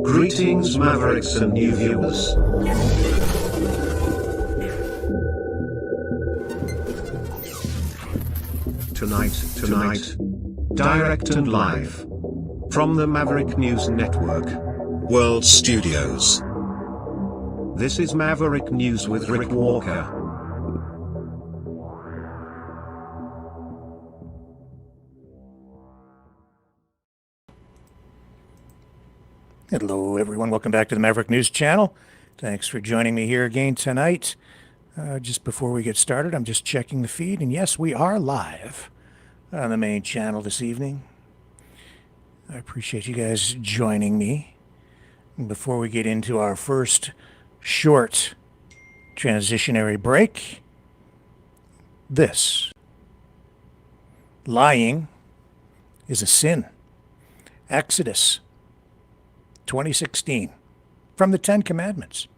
Greetings, Mavericks and new viewers. Tonight, direct and live from the Maverick News Network World Studios. This is Maverick News with Rick Walker. Hello everyone, welcome back to the Maverick News Channel. Thanks for joining me here again tonight. Just before we get started, I'm just checking the feed, and yes, we are live on the main channel this evening. I appreciate you guys joining me. And before we get into our first short transitionary break, this: lying is a sin. Exodus 2016, from the Ten Commandments.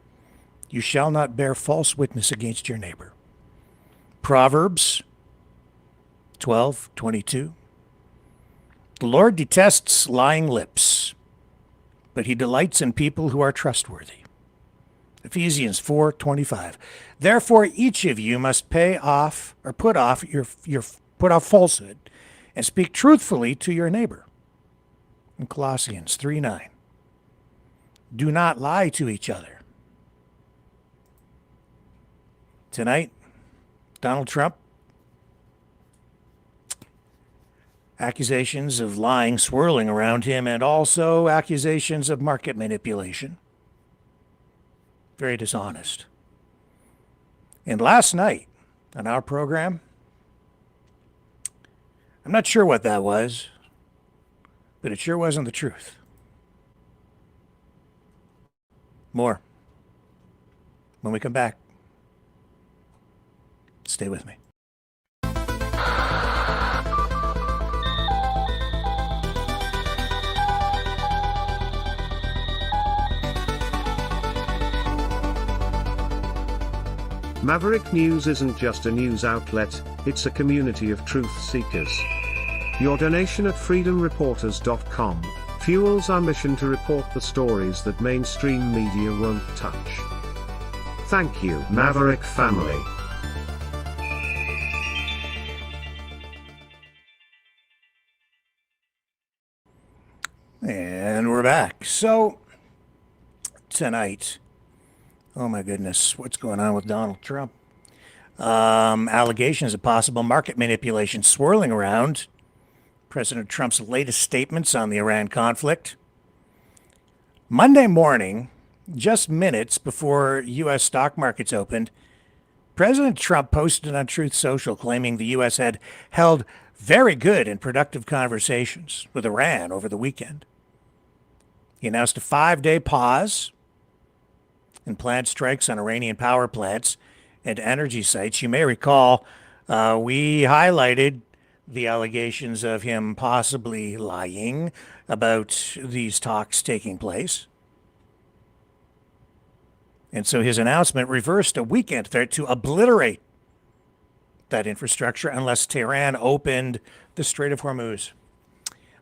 You shall not bear false witness against your neighbor. Proverbs 12:22. The Lord detests lying lips, but he delights in people who are trustworthy. Ephesians 4:25. Therefore each of you must put off falsehood and speak truthfully to your neighbor. In Colossians 3:9. Do not lie to each other. Tonight, Donald Trump. Accusations of lying swirling around him, and also accusations of market manipulation. Very dishonest. And last night on our program, I'm not sure what that was, but it sure wasn't the truth. More when we come back. Stay with me. Maverick News isn't just a news outlet, it's a community of truth seekers. Your donation at freedomreporters.com fuels our mission to report the stories that mainstream media won't touch. Thank you, Maverick family. And we're back. So, tonight, oh my goodness, what's going on with Donald Trump? Allegations of possible market manipulation swirling around President Trump's latest statements on the Iran conflict. Monday morning, just minutes before U.S. stock markets opened, President Trump posted on Truth Social claiming the U.S. had held very good and productive conversations with Iran over the weekend. He announced a 5-day pause in planned strikes on Iranian power plants and energy sites. You may recall we highlighted the allegations of him possibly lying about these talks taking place. And so his announcement reversed a weekend threat to obliterate that infrastructure unless Tehran opened the Strait of Hormuz.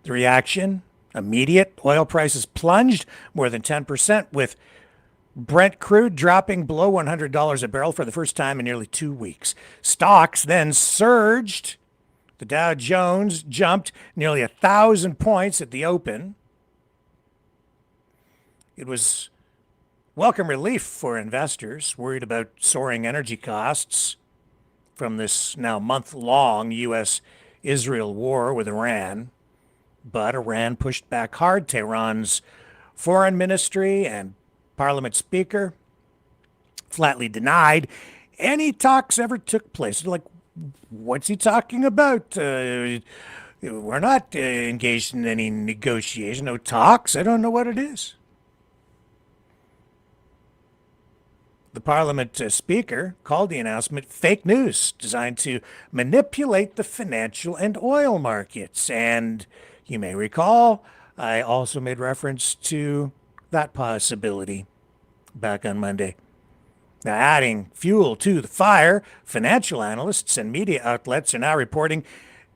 The reaction, immediate. Oil prices plunged more than 10%, with Brent crude dropping below $100 a barrel for the first time in nearly 2 weeks. Stocks then surged. The Dow Jones jumped nearly 1,000 points at the open. It was welcome relief for investors worried about soaring energy costs from this now month-long U.S.-Israel war with Iran. But Iran pushed back hard. Tehran's foreign ministry and parliament speaker flatly denied any talks ever took place. They're like, what's he talking about? We're not engaged in any negotiation, no talks. I don't know what it is. The parliament speaker called the announcement fake news designed to manipulate the financial and oil markets. And you may recall, I also made reference to that possibility back on Monday. Now, adding fuel to the fire, financial analysts and media outlets are now reporting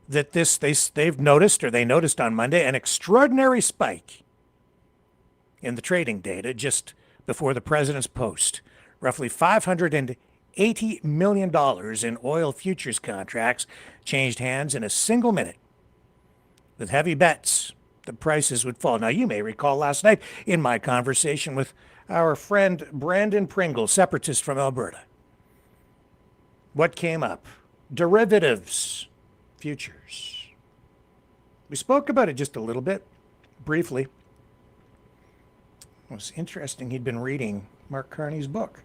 that they've noticed, or they noticed on Monday, an extraordinary spike in the trading data just before the president's post. Roughly $580 million in oil futures contracts changed hands in a single minute, with heavy bets the prices would fall. Now, you may recall last night in my conversation with our friend Brandon Pringle, Separatist from Alberta. What came up? Derivatives, futures. We spoke about it just a little bit, briefly. It was interesting. He'd been reading Mark Carney's book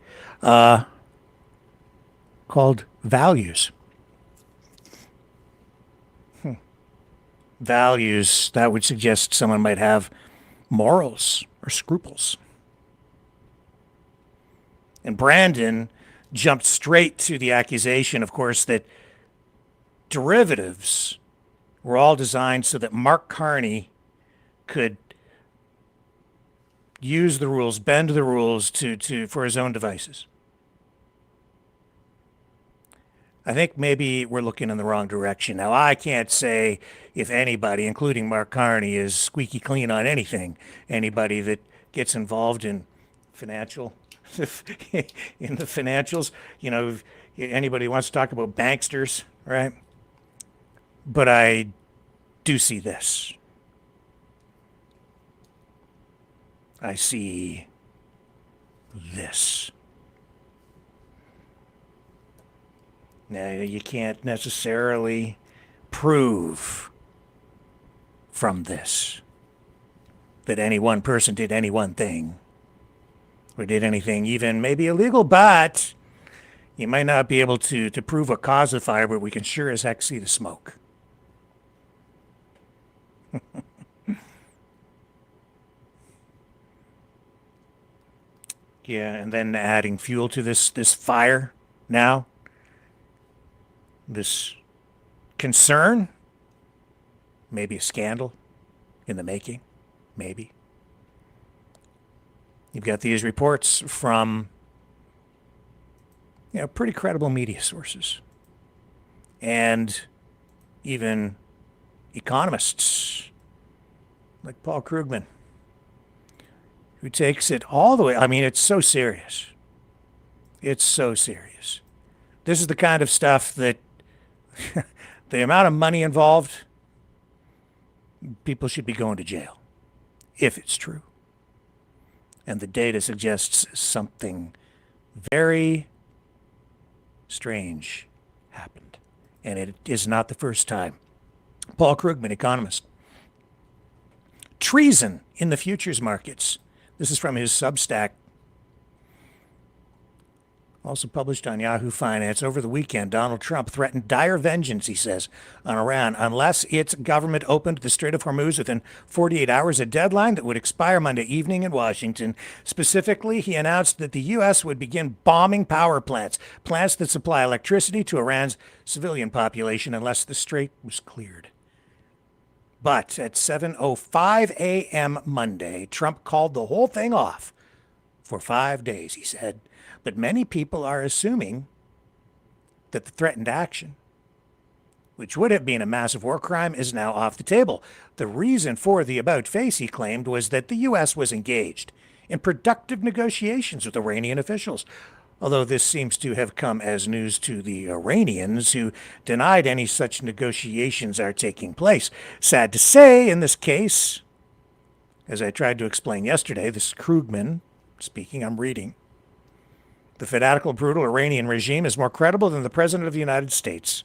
called Values. Values, that would suggest someone might have morals or scruples. And Brandon jumped straight to the accusation, of course, that derivatives were all designed so that Mark Carney could use the rules, bend the rules for his own devices. I think maybe we're looking in the wrong direction. Now, I can't say if anybody, including Mark Carney, is squeaky clean on anything. Anybody that gets involved in financials, anybody wants to talk about banksters, right? But I do see this. I see this. Now, you can't necessarily prove from this that any one person did any one thing or did anything even maybe illegal, but you might not be able to prove a cause of fire, but we can sure as heck see the smoke. Yeah, and then adding fuel to this fire now. This concern, maybe a scandal in the making, maybe. You've got these reports from, pretty credible media sources and even economists like Paul Krugman, who takes it all the way. I mean, it's so serious. It's so serious. This is the kind of stuff that the amount of money involved, people should be going to jail, if it's true. And the data suggests something very strange happened. And it is not the first time. Paul Krugman, economist. Treason in the futures markets. This is from his Substack. Also published on Yahoo Finance. Over the weekend, Donald Trump threatened dire vengeance, he says, on Iran unless its government opened the Strait of Hormuz within 48 hours, a deadline that would expire Monday evening in Washington. Specifically, he announced that the U.S. would begin bombing power plants, plants that supply electricity to Iran's civilian population, unless the strait was cleared. But at 7:05 a.m. Monday, Trump called the whole thing off for 5 days, he said. But many people are assuming that the threatened action, which would have been a massive war crime, is now off the table. The reason for the about-face, he claimed, was that the U.S. was engaged in productive negotiations with Iranian officials, although this seems to have come as news to the Iranians, who denied any such negotiations are taking place. Sad to say, in this case, as I tried to explain yesterday, this Krugman speaking, I'm reading, the fanatical, brutal Iranian regime is more credible than the President of the United States.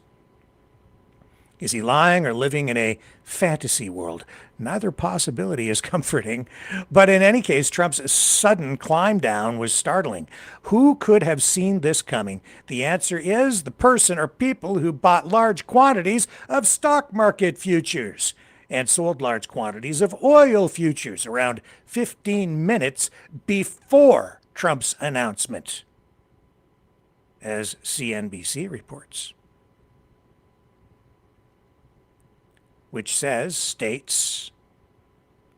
Is he lying or living in a fantasy world? Neither possibility is comforting. But in any case, Trump's sudden climb down was startling. Who could have seen this coming? The answer is the person or people who bought large quantities of stock market futures and sold large quantities of oil futures around 15 minutes before Trump's announcement, as CNBC reports, which states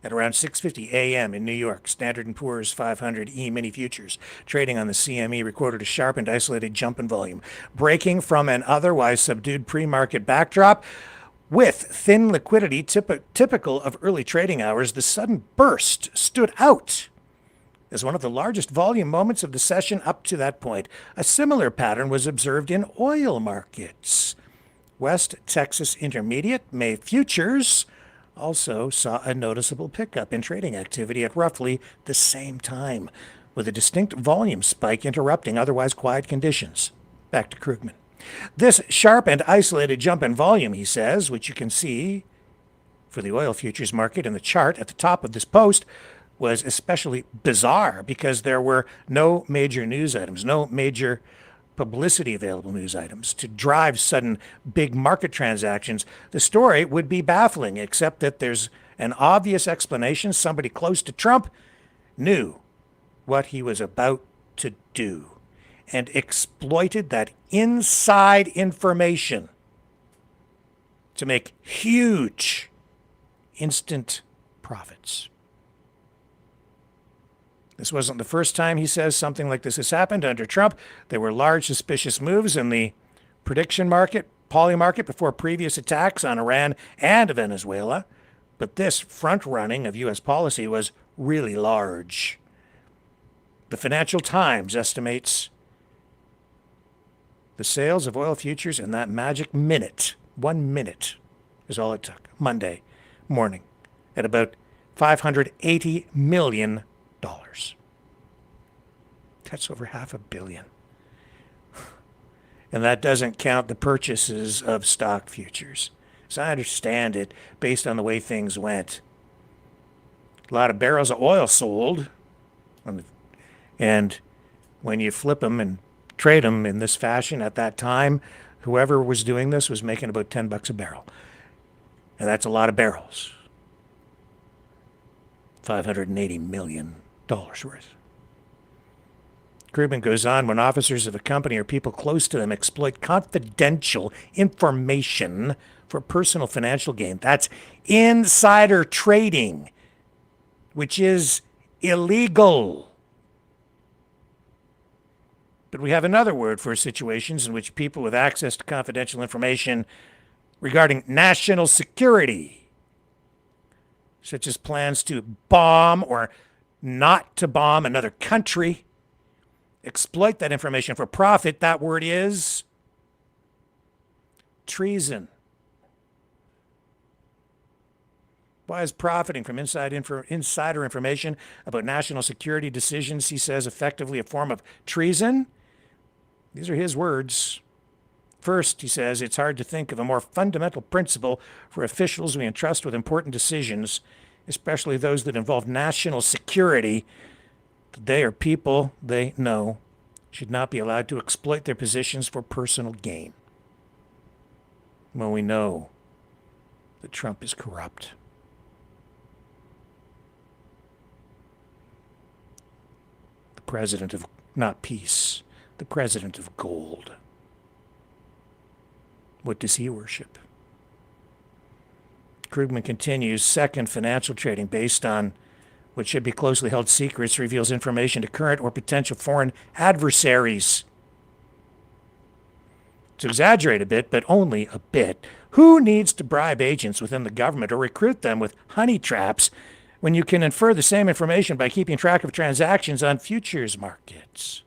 at around 6:50 a.m. in New York, Standard & Poor's 500 E-mini futures trading on the CME recorded a sharp and isolated jump in volume, breaking from an otherwise subdued pre-market backdrop. With thin liquidity typical of early trading hours, the sudden burst stood out as one of the largest volume moments of the session up to that point. A similar pattern was observed in oil markets. West Texas Intermediate May futures also saw a noticeable pickup in trading activity at roughly the same time, with a distinct volume spike interrupting otherwise quiet conditions. Back to Krugman. This sharp and isolated jump in volume, he says, which you can see for the oil futures market in the chart at the top of this post, was especially bizarre because there were no major news items, no major publicity available news items to drive sudden big market transactions. The story would be baffling, except that there's an obvious explanation. Somebody close to Trump knew what he was about to do and exploited that inside information to make huge instant profits. This wasn't the first time, he says, something like this has happened under Trump. There were large suspicious moves in the prediction market, poly market, before previous attacks on Iran and Venezuela. But this front-running of U.S. policy was really large. The Financial Times estimates the sales of oil futures in that magic minute, 1 minute is all it took, Monday morning, at about $580 million. That's over $500 million. And that doesn't count the purchases of stock futures. So I understand it based on the way things went. A lot of barrels of oil sold. And when you flip them and trade them in this fashion at that time, whoever was doing this was making about $10 a barrel. And that's a lot of barrels. $580 million worth. Krugman goes on, when officers of a company or people close to them exploit confidential information for personal financial gain, that's insider trading, which is illegal. But we have another word for situations in which people with access to confidential information regarding national security, such as plans to bomb or not to bomb another country, exploit that information for profit. That word is treason. Why is profiting from insider information about national security decisions, he says, effectively a form of treason? These are his words. First, he says, it's hard to think of a more fundamental principle for officials we entrust with important decisions, especially those that involve national security. They are people they know should not be allowed to exploit their positions for personal gain. Well, we know that Trump is corrupt. The president of, not peace, the president of gold. What does he worship? Krugman continues, second, financial trading based on what should be closely held secrets reveals information to current or potential foreign adversaries. To exaggerate a bit, but only a bit, who needs to bribe agents within the government or recruit them with honey traps when you can infer the same information by keeping track of transactions on futures markets?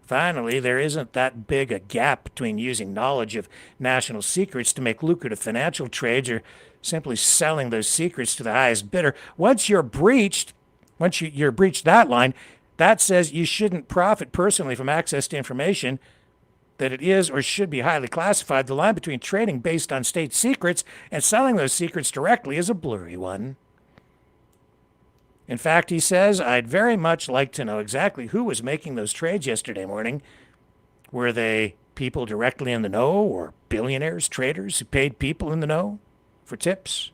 Finally, there isn't that big a gap between using knowledge of national secrets to make lucrative financial trades or simply selling those secrets to the highest bidder. Once you're breached that line, that says you shouldn't profit personally from access to information that it is or should be highly classified. The line between trading based on state secrets and selling those secrets directly is a blurry one. In fact, he says, I'd very much like to know exactly who was making those trades yesterday morning. Were they people directly in the know or billionaires, traders who paid people in the know for tips?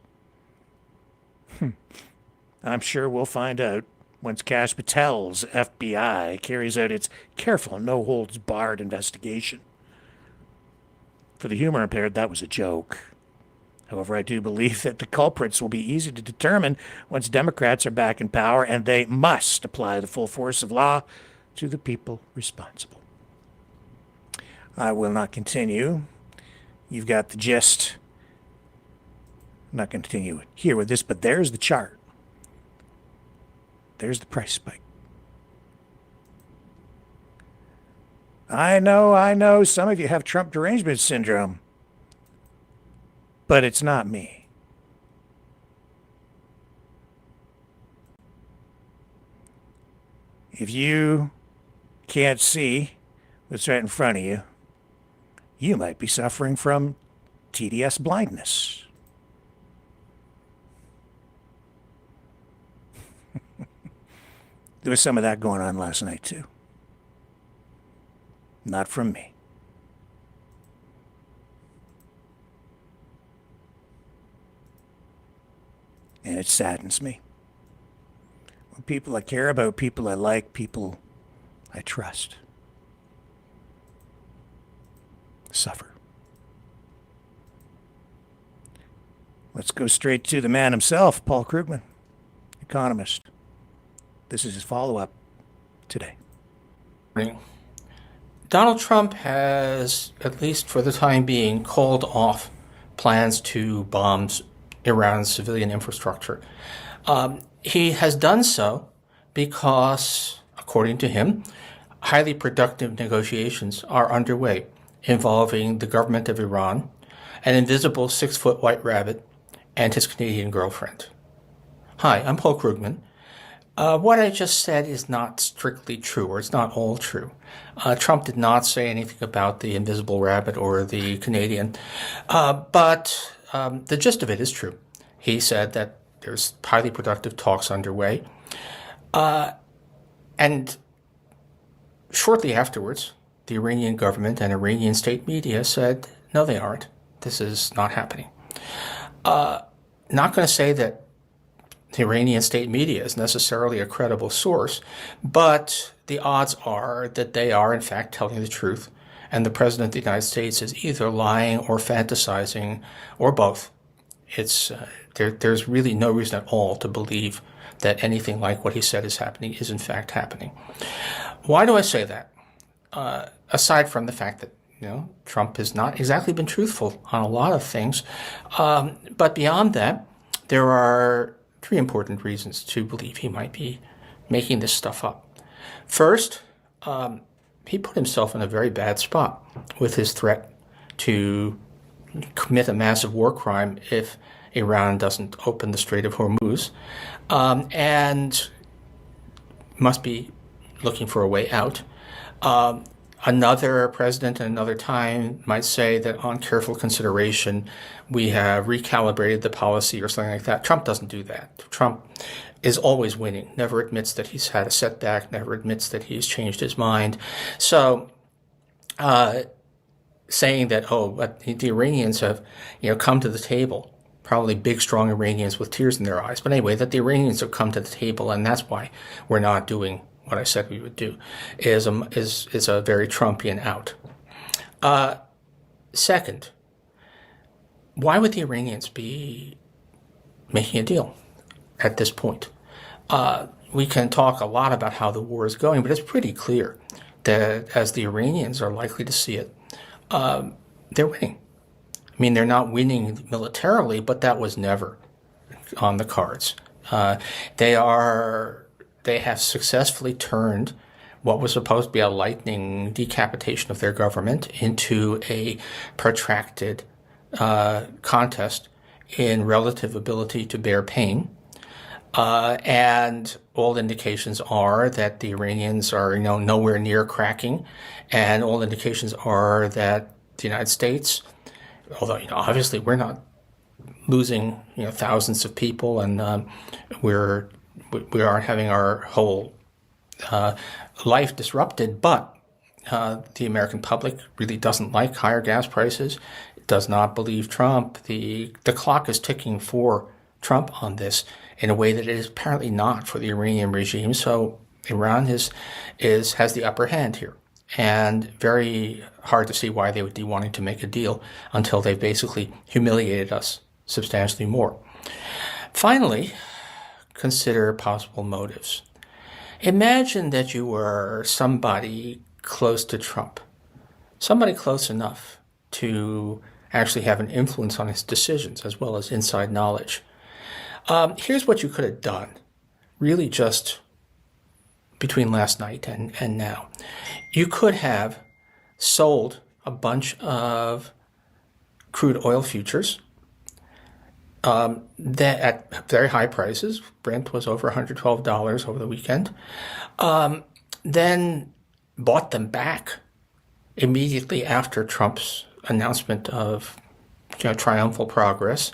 I'm sure we'll find out once Kash Patel's FBI carries out its careful, no-holds-barred investigation. For the humor impaired, that was a joke. However, I do believe that the culprits will be easy to determine once Democrats are back in power, and they must apply the full force of law to the people responsible. I will not continue. You've got the gist. I'm not going to continue here with this, but there's the chart. There's the price spike. I know, some of you have Trump derangement syndrome, but it's not me. If you can't see what's right in front of you, you might be suffering from TDS blindness. There was some of that going on last night, too. Not from me. And it saddens me. When people I care about, people I like, people I trust suffer. Let's go straight to the man himself, Paul Krugman, economist. This is his follow-up today. Donald Trump has, at least for the time being, called off plans to bomb Iran's civilian infrastructure. He has done so because, according to him, highly productive negotiations are underway involving the government of Iran, an invisible 6-foot white rabbit, and his Canadian girlfriend. Hi, I'm Paul Krugman. What I just said is not strictly true, or it's not all true. Trump did not say anything about the invisible rabbit or the Canadian, but the gist of it is true. He said that there's highly productive talks underway, and shortly afterwards, the Iranian government and Iranian state media said, no, they aren't. This is not happening. Not going to say that the Iranian state media is necessarily a credible source, but the odds are that they are, in fact, telling the truth, and the President of the United States is either lying or fantasizing, or both. There's really no reason at all to believe that anything like what he said is happening is, in fact, happening. Why do I say that? Aside from the fact that Trump has not exactly been truthful on a lot of things, but beyond that, there are 3 important reasons to believe he might be making this stuff up. First, he put himself in a very bad spot with his threat to commit a massive war crime if Iran doesn't open the Strait of Hormuz, and must be looking for a way out. Another president at another time might say that on careful consideration, we have recalibrated the policy or something like that. Trump doesn't do that. Trump is always winning, never admits that he's had a setback, never admits that he's changed his mind. So saying that, but the Iranians have come to the table, probably big, strong Iranians with tears in their eyes. But anyway, that the Iranians have come to the table, and that's why we're not doing what I said we would do, is a very Trumpian out. Second, why would the Iranians be making a deal at this point? We can talk a lot about how the war is going, but it's pretty clear that as the Iranians are likely to see it, they're winning. I mean, they're not winning militarily, but that was never on the cards. They have successfully turned what was supposed to be a lightning decapitation of their government into a protracted contest in relative ability to bear pain. And all indications are that the Iranians are nowhere near cracking, and all indications are that the United States, although obviously we're not losing thousands of people, and we aren't having our whole life disrupted, but the American public really doesn't like higher gas prices. It does not believe Trump. The clock is ticking for Trump on this in a way that it is apparently not for the Iranian regime. So Iran has the upper hand here, and very hard to see why they would be wanting to make a deal until they've basically humiliated us substantially more. Finally, consider possible motives. Imagine that you were somebody close to Trump, somebody close enough to actually have an influence on his decisions as well as inside knowledge. Here's what you could have done, really just between last night and now. You could have sold a bunch of crude oil futures that at very high prices. Brent was over $112 over the weekend. Then bought them back immediately after Trump's announcement of triumphal progress,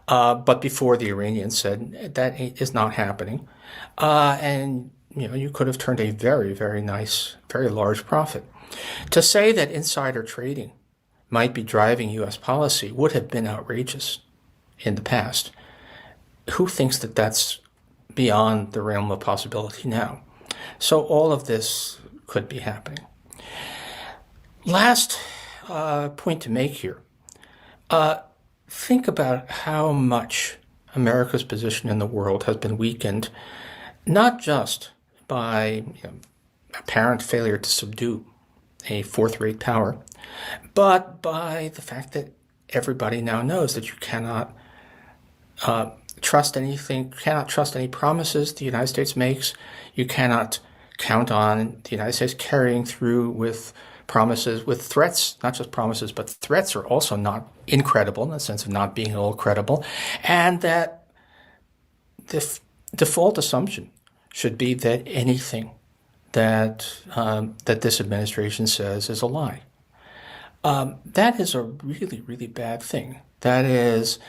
but before the Iranians said that is not happening. And you could have turned a very, very nice, very large profit. To say that insider trading might be driving U.S. policy would have been outrageous in the past. Who thinks that that's beyond the realm of possibility now? So all of this could be happening. Last point to make here. Think about how much America's position in the world has been weakened, not just by apparent failure to subdue a fourth-rate power, but by the fact that everybody now knows that you cannot trust anything, cannot trust any promises the United States makes. You cannot count on the United States carrying through with promises, with threats, not just promises, but threats are also not incredible in the sense of not being at all credible, and that the default assumption should be that anything that this administration says is a lie. That is a really, really bad thing. That is,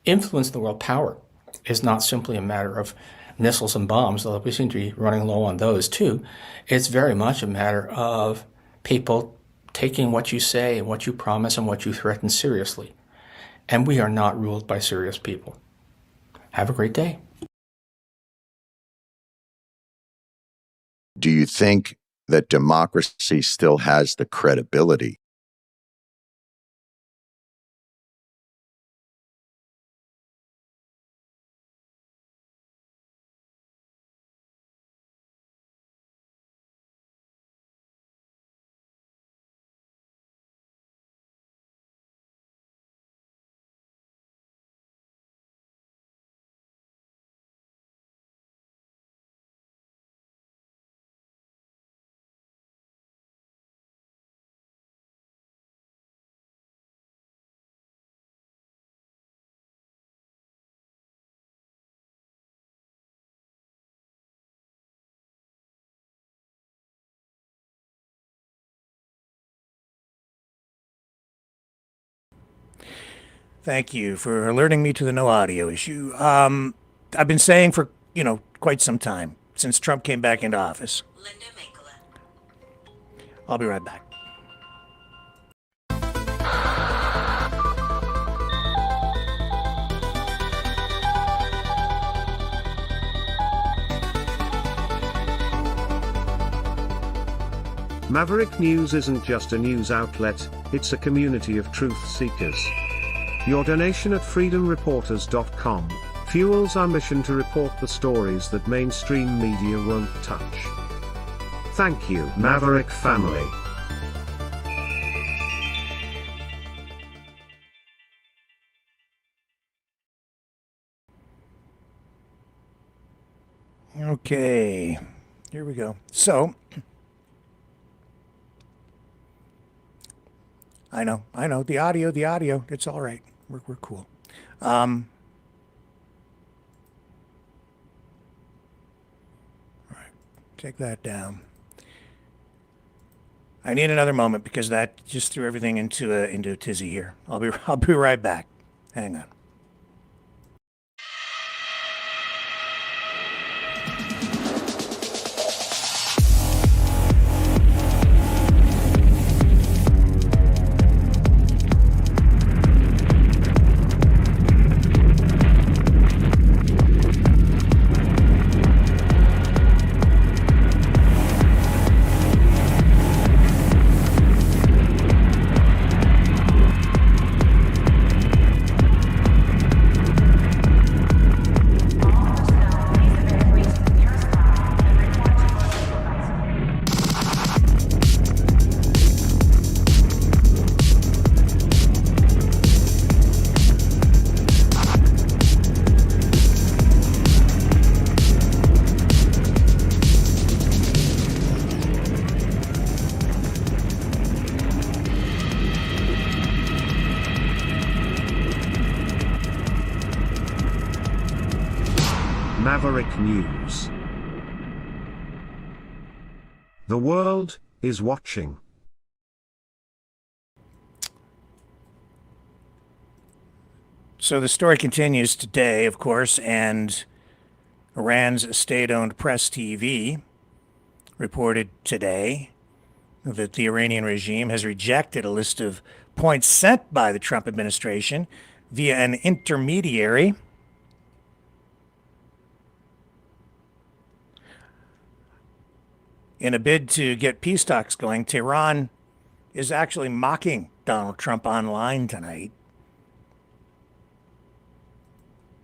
influence in the world power is not simply a matter of missiles and bombs, although we seem to be running low on those too. It's very much a matter of people taking what you say and what you promise and what you threaten seriously. And we are not ruled by serious people. Have a great day. Do you think that democracy still has the credibility? Thank you for alerting me to the no audio issue. I've been saying for, quite some time, since Trump came back into office. I'll be right back. Maverick News isn't just a news outlet, it's a community of truth seekers. Your donation at freedomreporters.com fuels our mission to report the stories that mainstream media won't touch. Thank you, Maverick family. Okay, here we go. So, I know, the audio, it's all right. We're cool. All right, take that down. I need another moment because that just threw everything into a tizzy here. I'll be right back. Hang on. Maverick News. The world is watching. So the story continues today, of course, and Iran's state-owned Press TV reported today that the Iranian regime has rejected a list of points sent by the Trump administration via an intermediary. In a bid to get peace talks going, Tehran is actually mocking Donald Trump online tonight.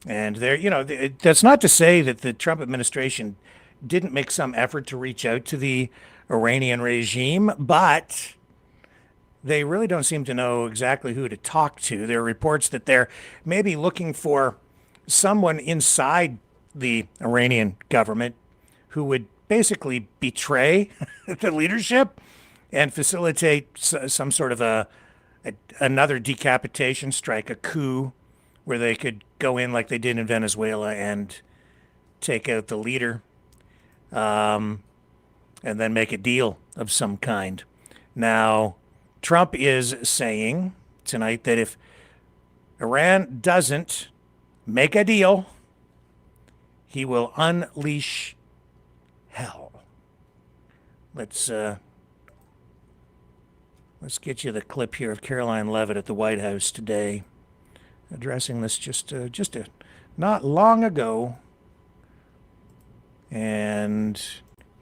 And there, that's not to say that the Trump administration didn't make some effort to reach out to the Iranian regime, but they really don't seem to know exactly who to talk to. There are reports that they're maybe looking for someone inside the Iranian government who would basically betray the leadership and facilitate some sort of another decapitation strike, a coup, where they could go in like they did in Venezuela and take out the leader, and then make a deal of some kind. Now, Trump is saying tonight that if Iran doesn't make a deal, he will unleash hell. Let's get you the clip here of Caroline Leavitt at the White House today, addressing this just not long ago. And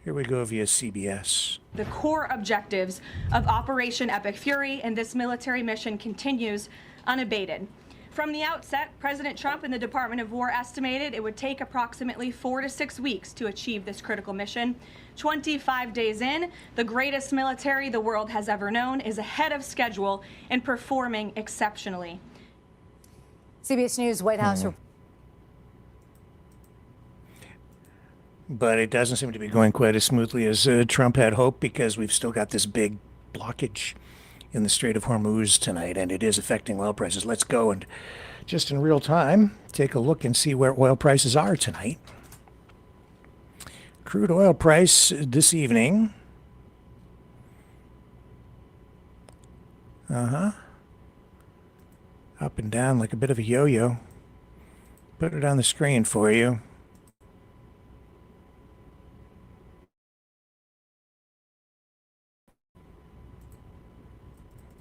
here we go via CBS. The core objectives of Operation Epic Fury and this military mission continues unabated. From the outset, President Trump and the Department of War estimated it would take approximately 4 to 6 weeks to achieve this critical mission. 25 days in, the greatest military the world has ever known is ahead of schedule and performing exceptionally. CBS News White House. But it doesn't seem to be going quite as smoothly as Trump had hoped, because we've still got this big blockage in the Strait of Hormuz tonight, and it is affecting oil prices. Let's go and just in real time take a look and see where oil prices are tonight. Crude oil price this evening. Up and down like a bit of a yo-yo. Put it on the screen for you.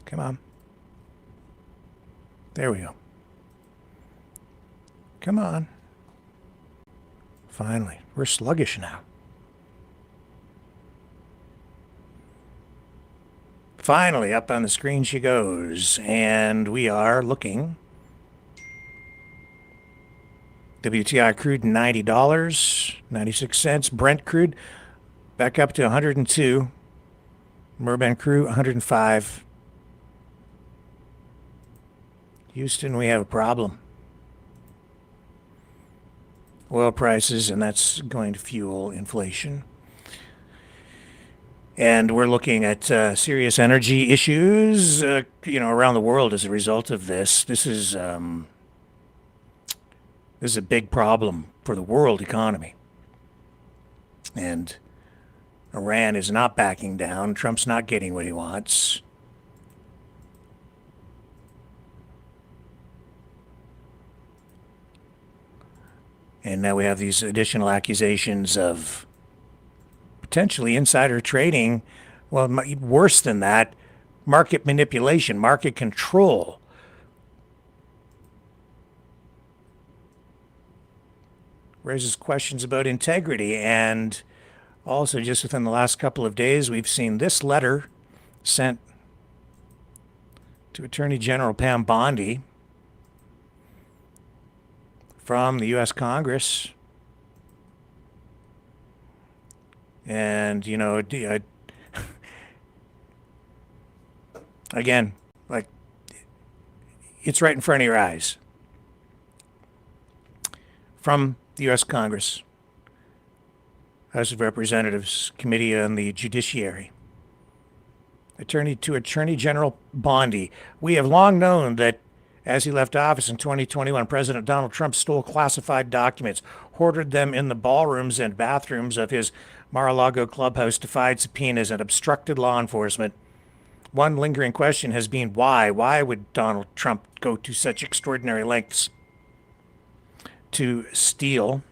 Come on. There we go. Come on. Finally. We're sluggish now. Finally, up on the screen she goes. And we are looking. WTI crude, $90, 96 cents. Brent crude, back up to 102. Merban crude, 105. Houston, we have a problem. Oil prices, and that's going to fuel inflation. And we're looking at serious energy issues, around the world as a result of this. This is a big problem for the world economy. And Iran is not backing down. Trump's not getting what he wants. And now we have these additional accusations of potentially insider trading. Well, worse than that, market manipulation, market control. Raises questions about integrity. And also, just within the last couple of days, we've seen this letter sent to Attorney General Pam Bondi from the U.S. Congress. And, again, like, it's right in front of your eyes. From the U.S. Congress, House of Representatives, Committee on the Judiciary. Attorney General Bondi. We have long known that As he left office in 2021, President Donald Trump stole classified documents, hoarded them in the ballrooms and bathrooms of his Mar-a-Lago clubhouse, defied subpoenas, and obstructed law enforcement. One lingering question has been why? Why would Donald Trump go to such extraordinary lengths to steal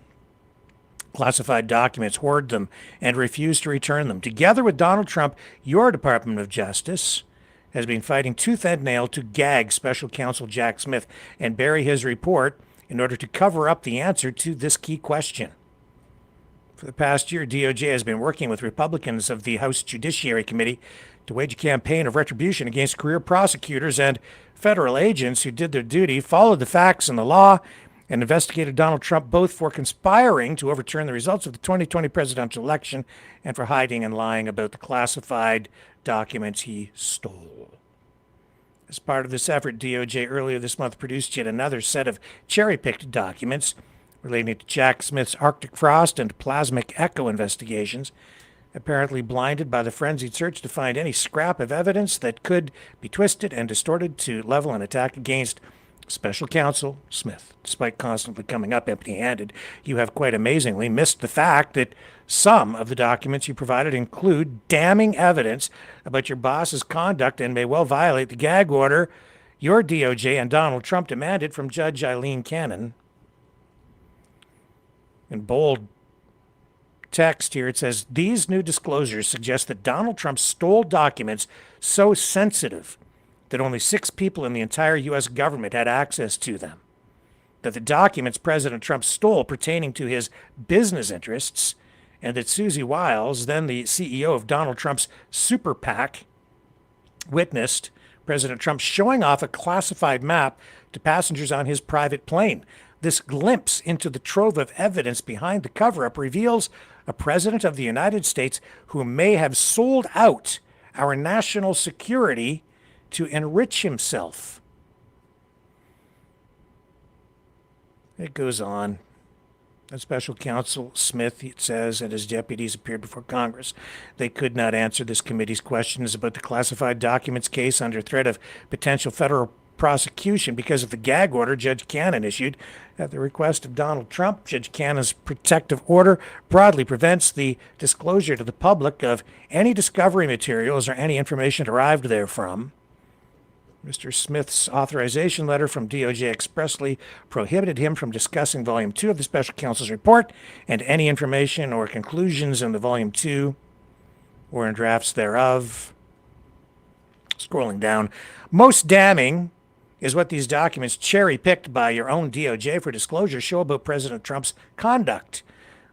classified documents, hoard them, and refuse to return them? Together with Donald Trump, your Department of Justice has been fighting tooth and nail to gag Special Counsel Jack Smith and bury his report in order to cover up the answer to this key question. For the past year, DOJ has been working with Republicans of the House Judiciary Committee to wage a campaign of retribution against career prosecutors and federal agents who did their duty, followed the facts and the law, and investigated Donald Trump both for conspiring to overturn the results of the 2020 presidential election and for hiding and lying about the classified documents he stole. As part of this effort, DOJ earlier this month produced yet another set of cherry-picked documents relating to Jack Smith's Arctic frost and plasmic echo investigations, apparently blinded by the frenzied search to find any scrap of evidence that could be twisted and distorted to level an attack against Special Counsel Smith. Despite constantly coming up empty-handed, you have quite amazingly missed the fact that some of the documents you provided include damning evidence about your boss's conduct and may well violate the gag order your DOJ and Donald Trump demanded from Judge Eileen Cannon. In bold text here, it says, these new disclosures suggest that Donald Trump stole documents so sensitive that only 6 people in the entire U.S. government had access to them, that the documents President Trump stole pertaining to his business interests, and that Susie Wiles, then the CEO of Donald Trump's super PAC, witnessed President Trump showing off a classified map to passengers on his private plane. This glimpse into the trove of evidence behind the cover-up reveals a president of the United States who may have sold out our national security to enrich himself. It goes on. As Special Counsel Smith, it says, and his deputies appeared before Congress. They could not answer this committee's questions about the classified documents case under threat of potential federal prosecution because of the gag order Judge Cannon issued at the request of Donald Trump. Judge Cannon's protective order broadly prevents the disclosure to the public of any discovery materials or any information derived therefrom. Mr. Smith's authorization letter from DOJ expressly prohibited him from discussing Volume 2 of the Special Counsel's report and any information or conclusions in the Volume 2 or in drafts thereof. Scrolling down, most damning is what these documents cherry-picked by your own DOJ for disclosure show about President Trump's conduct.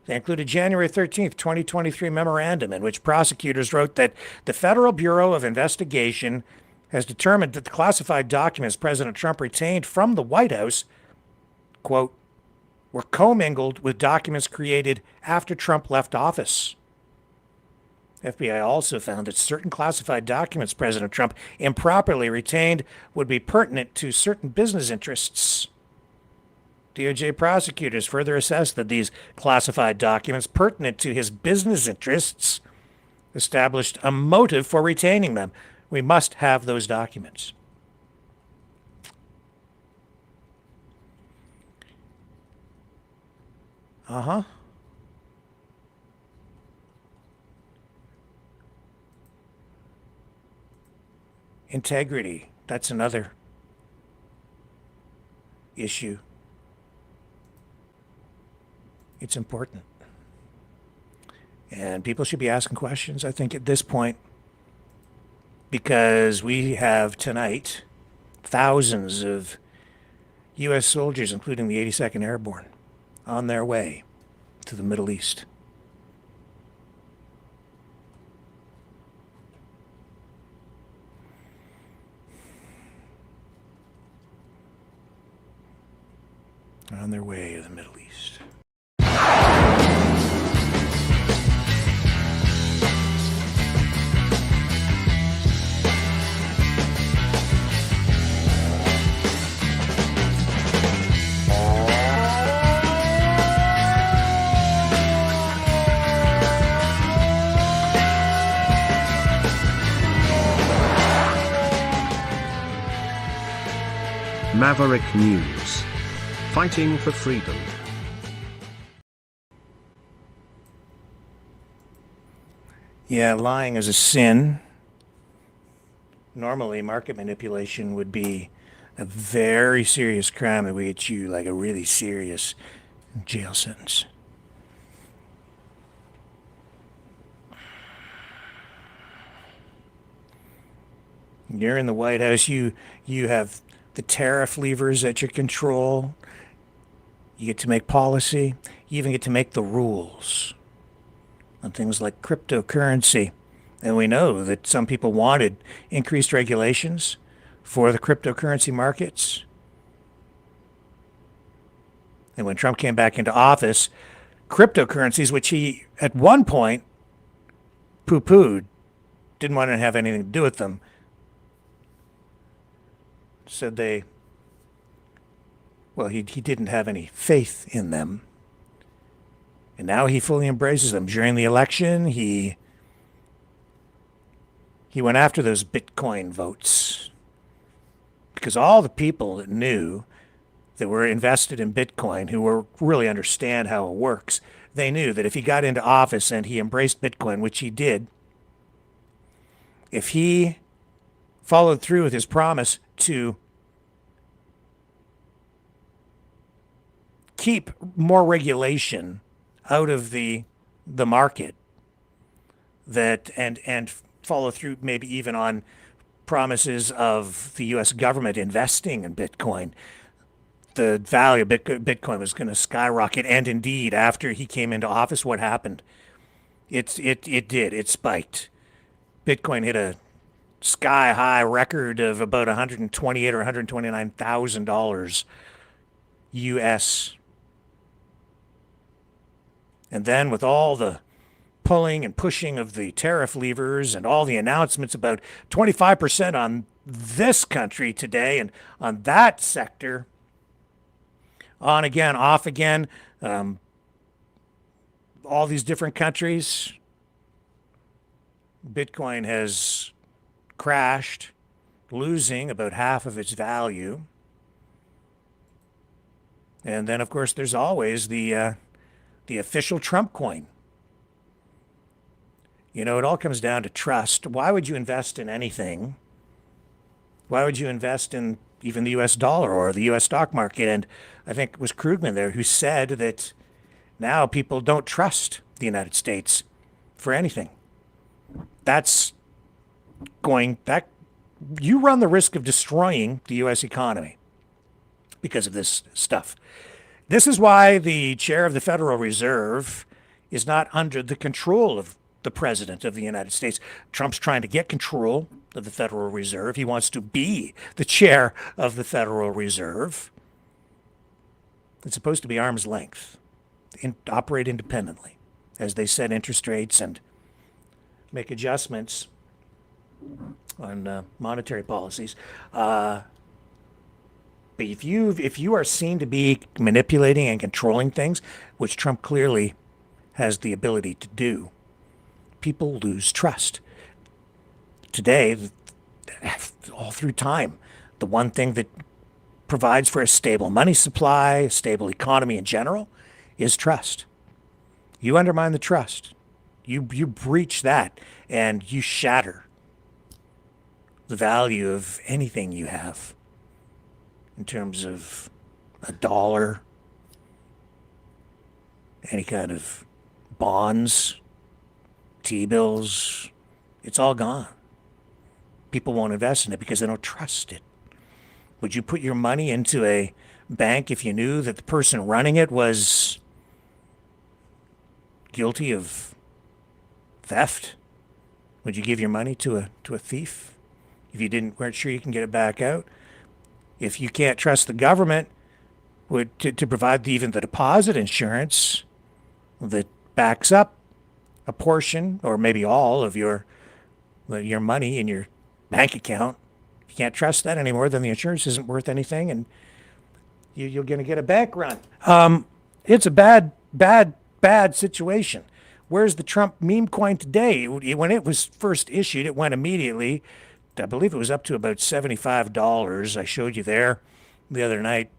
They include a January 13th, 2023 memorandum in which prosecutors wrote that the Federal Bureau of Investigation has determined that the classified documents President Trump retained from the White House, quote, were commingled with documents created after Trump left office. FBI also found that certain classified documents President Trump improperly retained would be pertinent to certain business interests. DOJ prosecutors further assessed that these classified documents pertinent to his business interests established a motive for retaining them. We must have those documents. Integrity, that's another issue. It's important. And people should be asking questions, I think, at this point. Because we have tonight thousands of U.S. soldiers, including the 82nd Airborne, on their way to the Middle East. On their way to the Middle East. Maverick News. Fighting for freedom. Yeah, lying is a sin. Normally, market manipulation would be a very serious crime that would get you like a really serious jail sentence. You're in the White House, you have the tariff levers at your control. You get to make policy. You even get to make the rules on things like cryptocurrency. And we know that some people wanted increased regulations for the cryptocurrency markets. And when Trump came back into office, cryptocurrencies, which he at one point poo-pooed, didn't want to have anything to do with them, said he didn't have any faith in them. And now he fully embraces them. During the election, he went after those Bitcoin votes because all the people that knew that were invested in Bitcoin, who really understand how it works, they knew that if he got into office and he embraced Bitcoin, which he did, if he followed through with his promise to keep more regulation out of the market, that and follow through maybe even on promises of the U.S. government investing in Bitcoin, the value of Bitcoin was going to skyrocket. And indeed, after he came into office, what happened? It did. It spiked. Bitcoin hit a sky high record of about $128,000 or $129,000 U.S. And then with all the pulling and pushing of the tariff levers and all the announcements about 25% on this country today and on that sector, on again, off again, all these different countries, Bitcoin has crashed, losing about half of its value. And then, of course, there's always the official Trump coin. You know, it all comes down to trust. Why would you invest in anything? Why would you invest in even the U.S. dollar or the U.S. stock market? And I think it was Krugman there who said that now people don't trust the United States for anything. You run the risk of destroying the U.S. economy because of this stuff. This is why the chair of the Federal Reserve is not under the control of the President of the United States. Trump's trying to get control of the Federal Reserve. He wants to be the chair of the Federal Reserve. It's supposed to be arm's length, operate independently as they set interest rates and make adjustments on monetary policies. But if you are seen to be manipulating and controlling things, which Trump clearly has the ability to do, people lose trust. Today, all through time, the one thing that provides for a stable money supply, a stable economy in general, is trust. You undermine the trust. You breach that, and you shatter the value of anything you have in terms of a dollar, any kind of bonds, T-bills. It's all gone. People won't invest in it because they don't trust it. Would you put your money into a bank if you knew that the person running it was guilty of theft? Would you give your money to a thief if you weren't sure you can get it back out? If you can't trust the government to provide even the deposit insurance that backs up a portion or maybe all of your money in your bank account, if you can't trust that anymore, then the insurance isn't worth anything, and you're going to get a bank run. It's a bad situation. Where's the Trump meme coin today? When it was first issued, it went immediately. I believe it was up to about $75. I showed you there the other night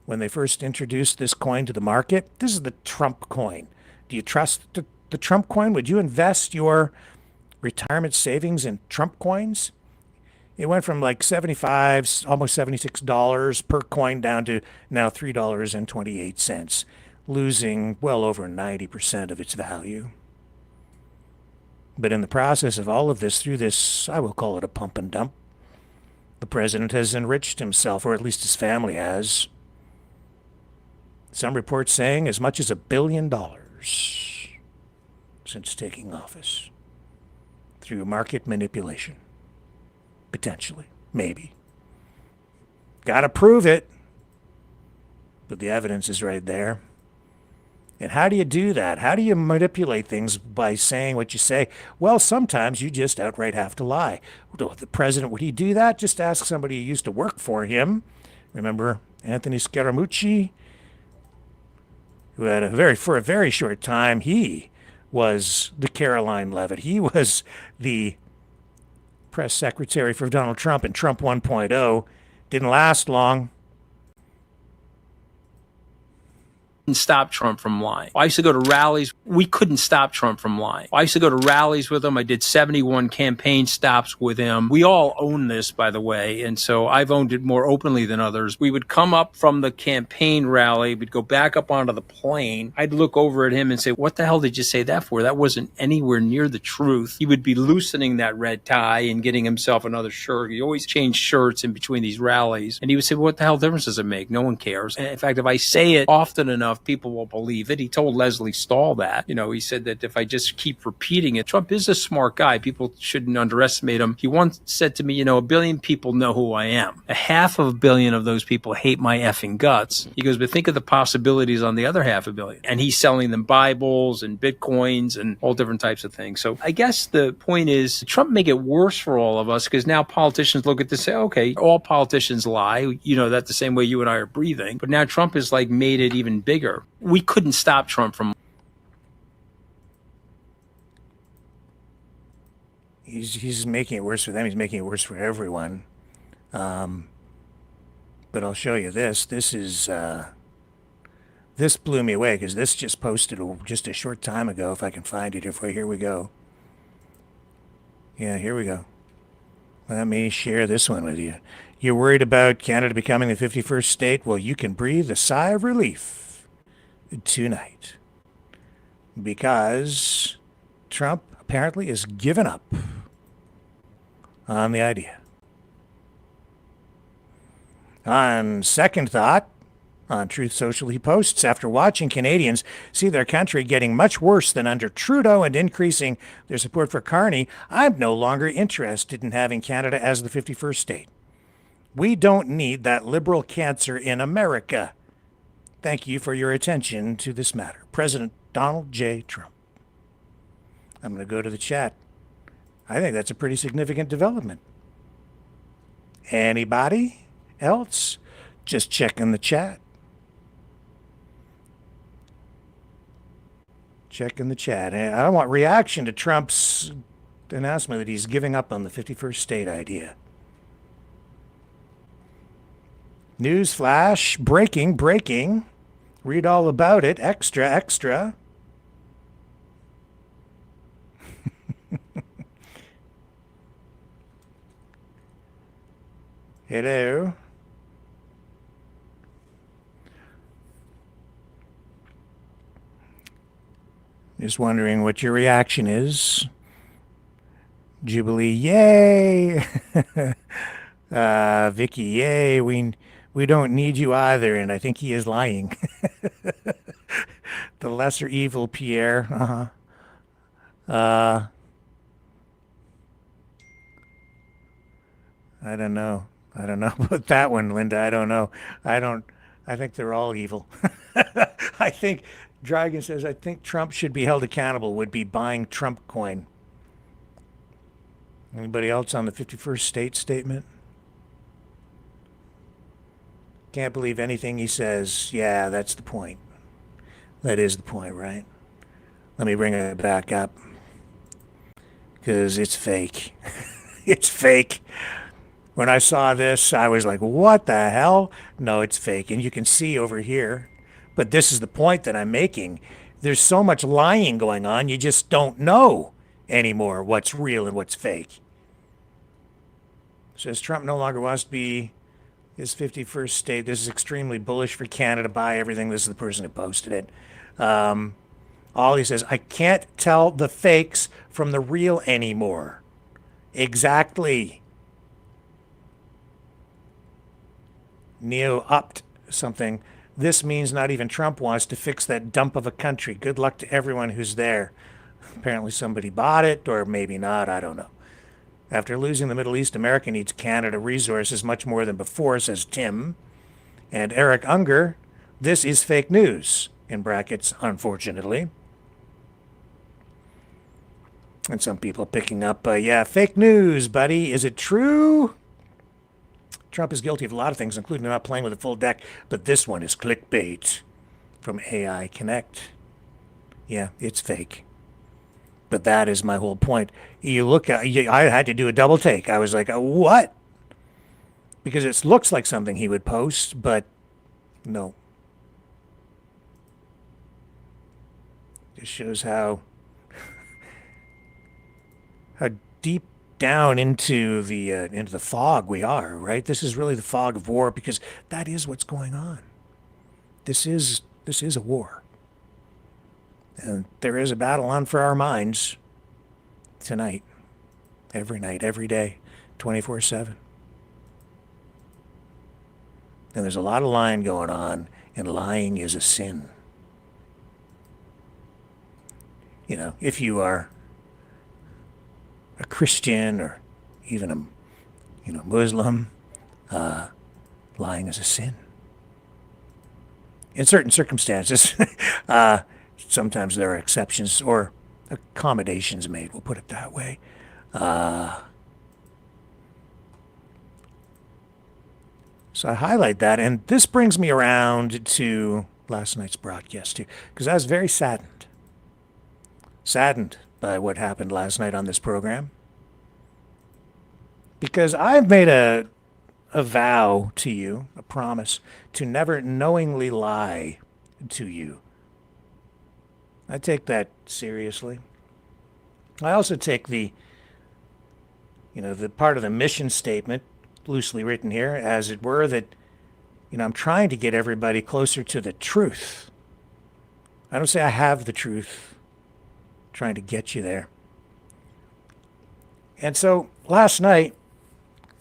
when they first introduced this coin to the market. This is the Trump coin. Do you trust the Trump coin? Would you invest your retirement savings in Trump coins? It went from like $75, almost $76 per coin down to now $3.28, losing well over 90% of its value. But in the process of all of this, through this, I will call it a pump and dump, the president has enriched himself, or at least his family has. Some reports saying as much as $1 billion since taking office through market manipulation. Potentially. Maybe. Gotta prove it. But the evidence is right there. And how do you do that? How do you manipulate things by saying what you say? Well, sometimes you just outright have to lie. The president, would he do that? Just ask somebody who used to work for him. Remember Anthony Scaramucci, who had for a very short time, he was the Caroline Leavitt. He was the press secretary for Donald Trump and Trump 1.0. Didn't last long. Stop Trump from lying. I used to go to rallies. We couldn't stop Trump from lying. I used to go to rallies with him. I did 71 campaign stops with him. We all own this, by the way, and so I've owned it more openly than others. We would come up from the campaign rally. We'd go back up onto the plane. I'd look over at him and say, what the hell did you say that for? That wasn't anywhere near the truth. He would be loosening that red tie and getting himself another shirt. He always changed shirts in between these rallies. And he would say, what the hell difference does it make? No one cares. And in fact, if I say it often enough, people will believe it. He told Leslie Stahl that. He said that if I just keep repeating it, Trump is a smart guy. People shouldn't underestimate him. He once said to me, 1 billion people know who I am. 500 million of those people hate my effing guts. He goes, but think of the possibilities on the other 500 million. And he's selling them Bibles and Bitcoins and all different types of things. So I guess the point is Trump make it worse for all of us because now politicians look at this and say, okay, all politicians lie. That the same way you and I are breathing. But now Trump has made it even bigger. We couldn't stop Trump from. He's making it worse for them. He's making it worse for everyone. But I'll show you this. This blew me away because this just posted just a short time ago. If I can find it, here we go. Yeah, here we go. Let me share this one with you. You're worried about Canada becoming the 51st state? Well, you can breathe a sigh of relief tonight because Trump apparently is given up on the idea. On second thought, on Truth Social, he posts, after watching Canadians see their country getting much worse than under Trudeau and increasing their support for Carney, I'm no longer interested in having Canada as the 51st state. We don't need that liberal cancer in America. Thank you for your attention to this matter. President Donald J. Trump. I'm going to go to the chat. I think that's a pretty significant development. Anybody else? Just checking the chat. Checking the chat. I want reaction to Trump's announcement that he's giving up on the 51st state idea. News flash, breaking. Read all about it, extra. Hello. Just wondering what your reaction is. Jubilee, yay! Vicky, yay! We don't need you either, and I think he is lying. The lesser evil, Pierre. I don't know about that one, Linda. I don't know. I think they're all evil. I think Dragon says, I think Trump should be held accountable, would be buying Trump coin. Anybody else on the 51st state statement? Can't believe anything he says. Yeah, that's the point. That is the point, right? Let me bring it back up. Because it's fake. It's fake. When I saw this, I was like, what the hell? No, it's fake. And you can see over here. But this is the point that I'm making. There's so much lying going on, you just don't know anymore what's real and what's fake. Says Trump no longer wants to be his 51st state. This is extremely bullish for Canada. Buy everything. This is the person who posted it. All he says, I can't tell the fakes from the real anymore. Exactly. Neo upped something. This means not even Trump wants to fix that dump of a country. Good luck to everyone who's there. Apparently somebody bought it, or maybe not. I don't know. After losing the Middle East, America needs Canada resources much more than before, says Tim. And Eric Unger, this is fake news, in brackets, unfortunately. And some people picking up, yeah, fake news, buddy. Is it true? Trump is guilty of a lot of things, including not playing with a full deck, but this one is clickbait from AI Connect. Yeah, it's fake. But that is my whole point. You look at, I had to do a double take. I was like, what? Because it looks like something he would post, but no. Just shows how deep down into the fog we are, right? This is really the fog of war, because that is what's going on. This is a war. And there is a battle on for our minds tonight, every night, every day, 24/7. And there's a lot of lying going on, and lying is a sin. You know, if you are a Christian or even a Muslim, lying is a sin. In certain circumstances, sometimes there are exceptions or accommodations made, we'll put it that way. So I highlight that, and this brings me around to last night's broadcast too, because I was very saddened by what happened last night on this program, because I've made a vow to you, a promise, to never knowingly lie to you. I take that seriously. I also take the part of the mission statement, loosely written here, as it were, that, I'm trying to get everybody closer to the truth. I don't say I have the truth. I'm trying to get you there. And so last night,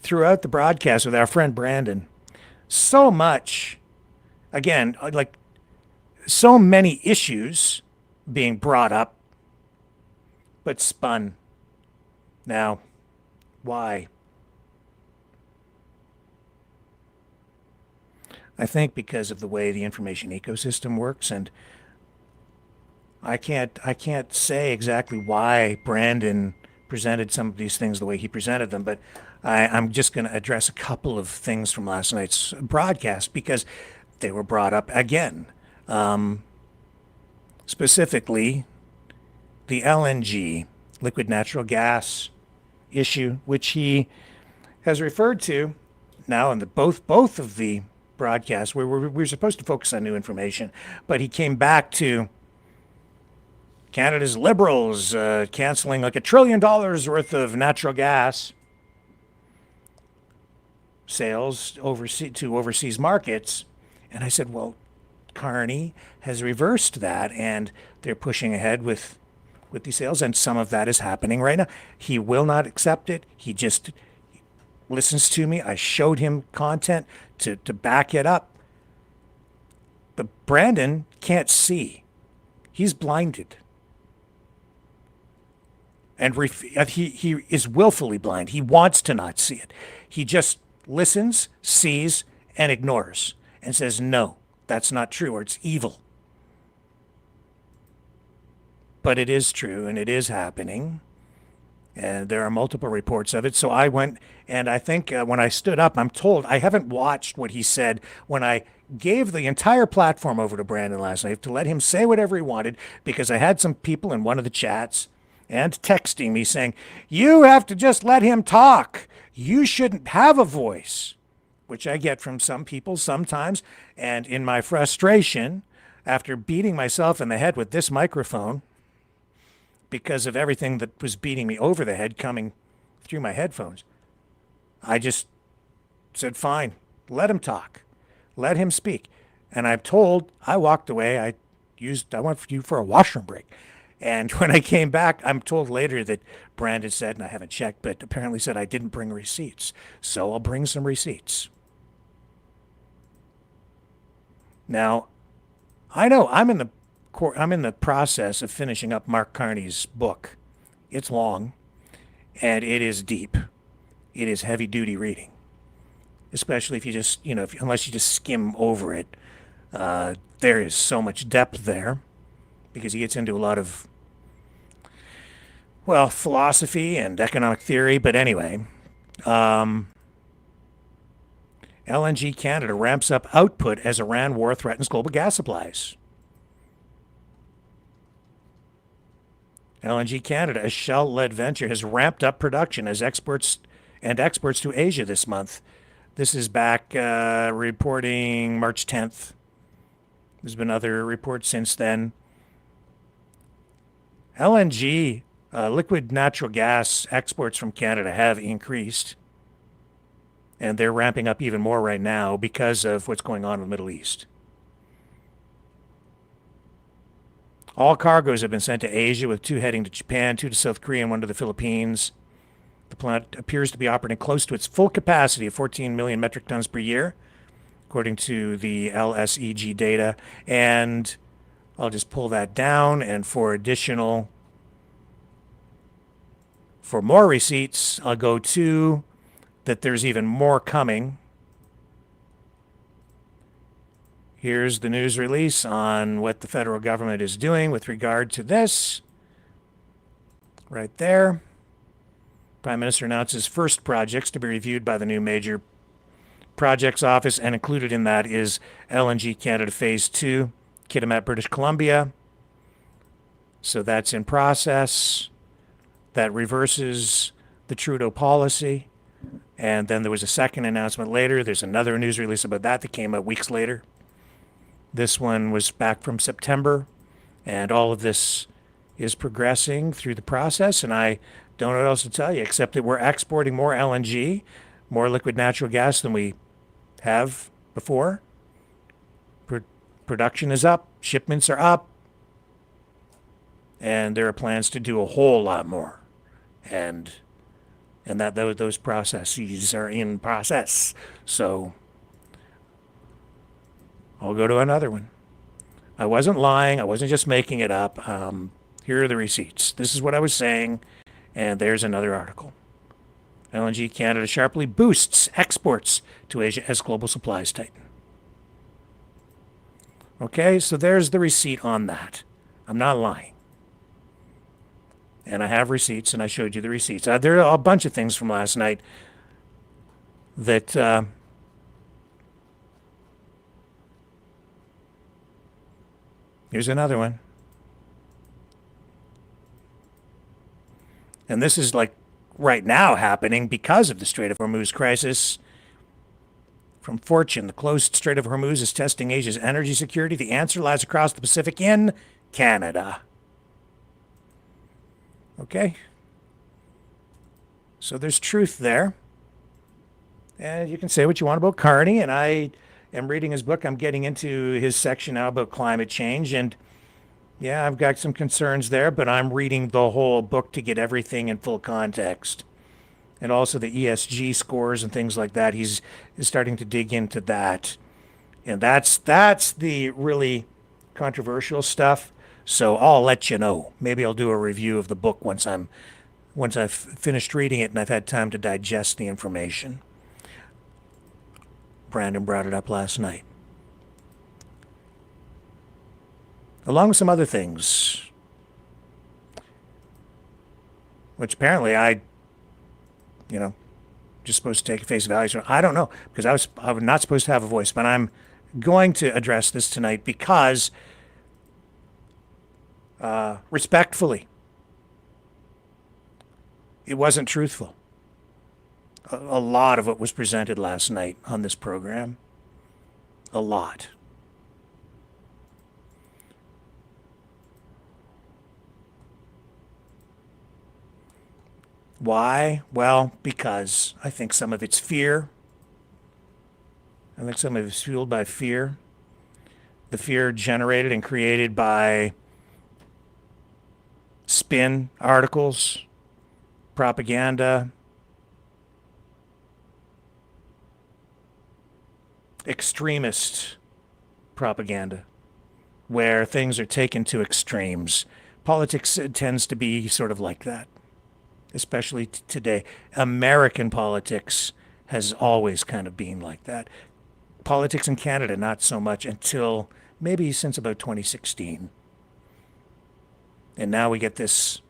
throughout the broadcast with our friend Brandon, so much, again, like so many issues being brought up, but spun. Now, why? I think because of the way the information ecosystem works, and I can't say exactly why Brandon presented some of these things the way he presented them, but I'm just going to address a couple of things from last night's broadcast because they were brought up again. Specifically, the LNG, liquid natural gas issue, which he has referred to now in both of the broadcasts. We were supposed to focus on new information, but he came back to Canada's Liberals canceling like $1 trillion worth of natural gas sales to overseas markets. And I said, well, Carney has reversed that, and they're pushing ahead with these sales, and some of that is happening right now. He will not accept it. He just listens to me. I showed him content to back it up. But Brandon can't see. He's blinded. And he is willfully blind. He wants to not see it. He just listens, sees, and ignores, and says, no, that's not true, or it's evil. But it is true, and it is happening. And there are multiple reports of it. So I went, and I think when I stood up, I'm told, I haven't watched what he said when I gave the entire platform over to Brandon last night to let him say whatever he wanted, because I had some people in one of the chats and texting me saying, you have to just let him talk. you shouldn't have a voice, which I get from some people sometimes. And in my frustration, after beating myself in the head with this microphone, because of everything that was beating me over the head coming through my headphones, I just said, fine, let him talk. Let him speak. And I walked away. I went for a washroom break. And when I came back, I'm told later that Brandon said, and I haven't checked, but apparently said I didn't bring receipts. So I'll bring some receipts. Now, I know I'm in the process of finishing up Mark Carney's book. It's long, and it is deep. It is heavy-duty reading, especially if you just, unless you just skim over it. There is so much depth there because he gets into a lot of, philosophy and economic theory. But anyway, LNG Canada ramps up output as Iran war threatens global gas supplies. LNG Canada, a Shell-led venture, has ramped up production as exports to Asia this month. This is back reporting March 10th. There's been other reports since then. LNG, liquid natural gas exports from Canada have increased. And they're ramping up even more right now because of what's going on in the Middle East. All cargoes have been sent to Asia, with 2 heading to Japan, 2 to South Korea, and 1 to the Philippines. The plant appears to be operating close to its full capacity of 14 million metric tons per year, according to the LSEG data. And I'll just pull that down, and for more receipts, I'll go to that there's even more coming. Here's the news release on what the federal government is doing with regard to this. Right there. Prime Minister announces first projects to be reviewed by the new major projects office, and included in that is LNG Canada Phase 2, Kitimat, British Columbia. So that's in process. That reverses the Trudeau policy. And then there was a second announcement later. There's another news release about that came out weeks later. This one was back from September, and all of this is progressing through the process, and I don't know what else to tell you except that we're exporting more LNG, more liquid natural gas than we have before. Production is up, shipments are up, and there are plans to do a whole lot more. And that those processes are in process. So I'll go to another one. I wasn't lying. I wasn't just making it up. Here are the receipts. This is what I was saying, and there's another article. LNG Canada sharply boosts exports to Asia as global supplies tighten. Okay, so there's the receipt on that. I'm not lying. And I have receipts, and I showed you the receipts. There are a bunch of things from last night that here's another one. And this is like right now happening because of the Strait of Hormuz crisis. From Fortune, the closed Strait of Hormuz is testing Asia's energy security. The answer lies across the Pacific in Canada. Okay? So there's truth there. And you can say what you want about Carney, and I am reading his book. I'm getting into his section now about climate change, and yeah, I've got some concerns there, but I'm reading the whole book to get everything in full context. And also the ESG scores and things like that. He's starting to dig into that. And that's the really controversial stuff. So I'll let you know. Maybe I'll do a review of the book once I've finished reading it and I've had time to digest the information. Brandon brought it up last night. Along with some other things, which apparently I just supposed to take at face value. So I don't know, because I was not supposed to have a voice, but I'm going to address this tonight because respectfully, it wasn't truthful. a lot of what was presented last night on this program. A lot. Why? Well, because I think some of it's fear. I think some of it's fueled by fear. The fear generated and created by spin articles, propaganda, extremist propaganda, where things are taken to extremes. Politics tends to be sort of like that, especially today. American politics has always kind of been like that. Politics in Canada, not so much until maybe since about 2016. And now we get this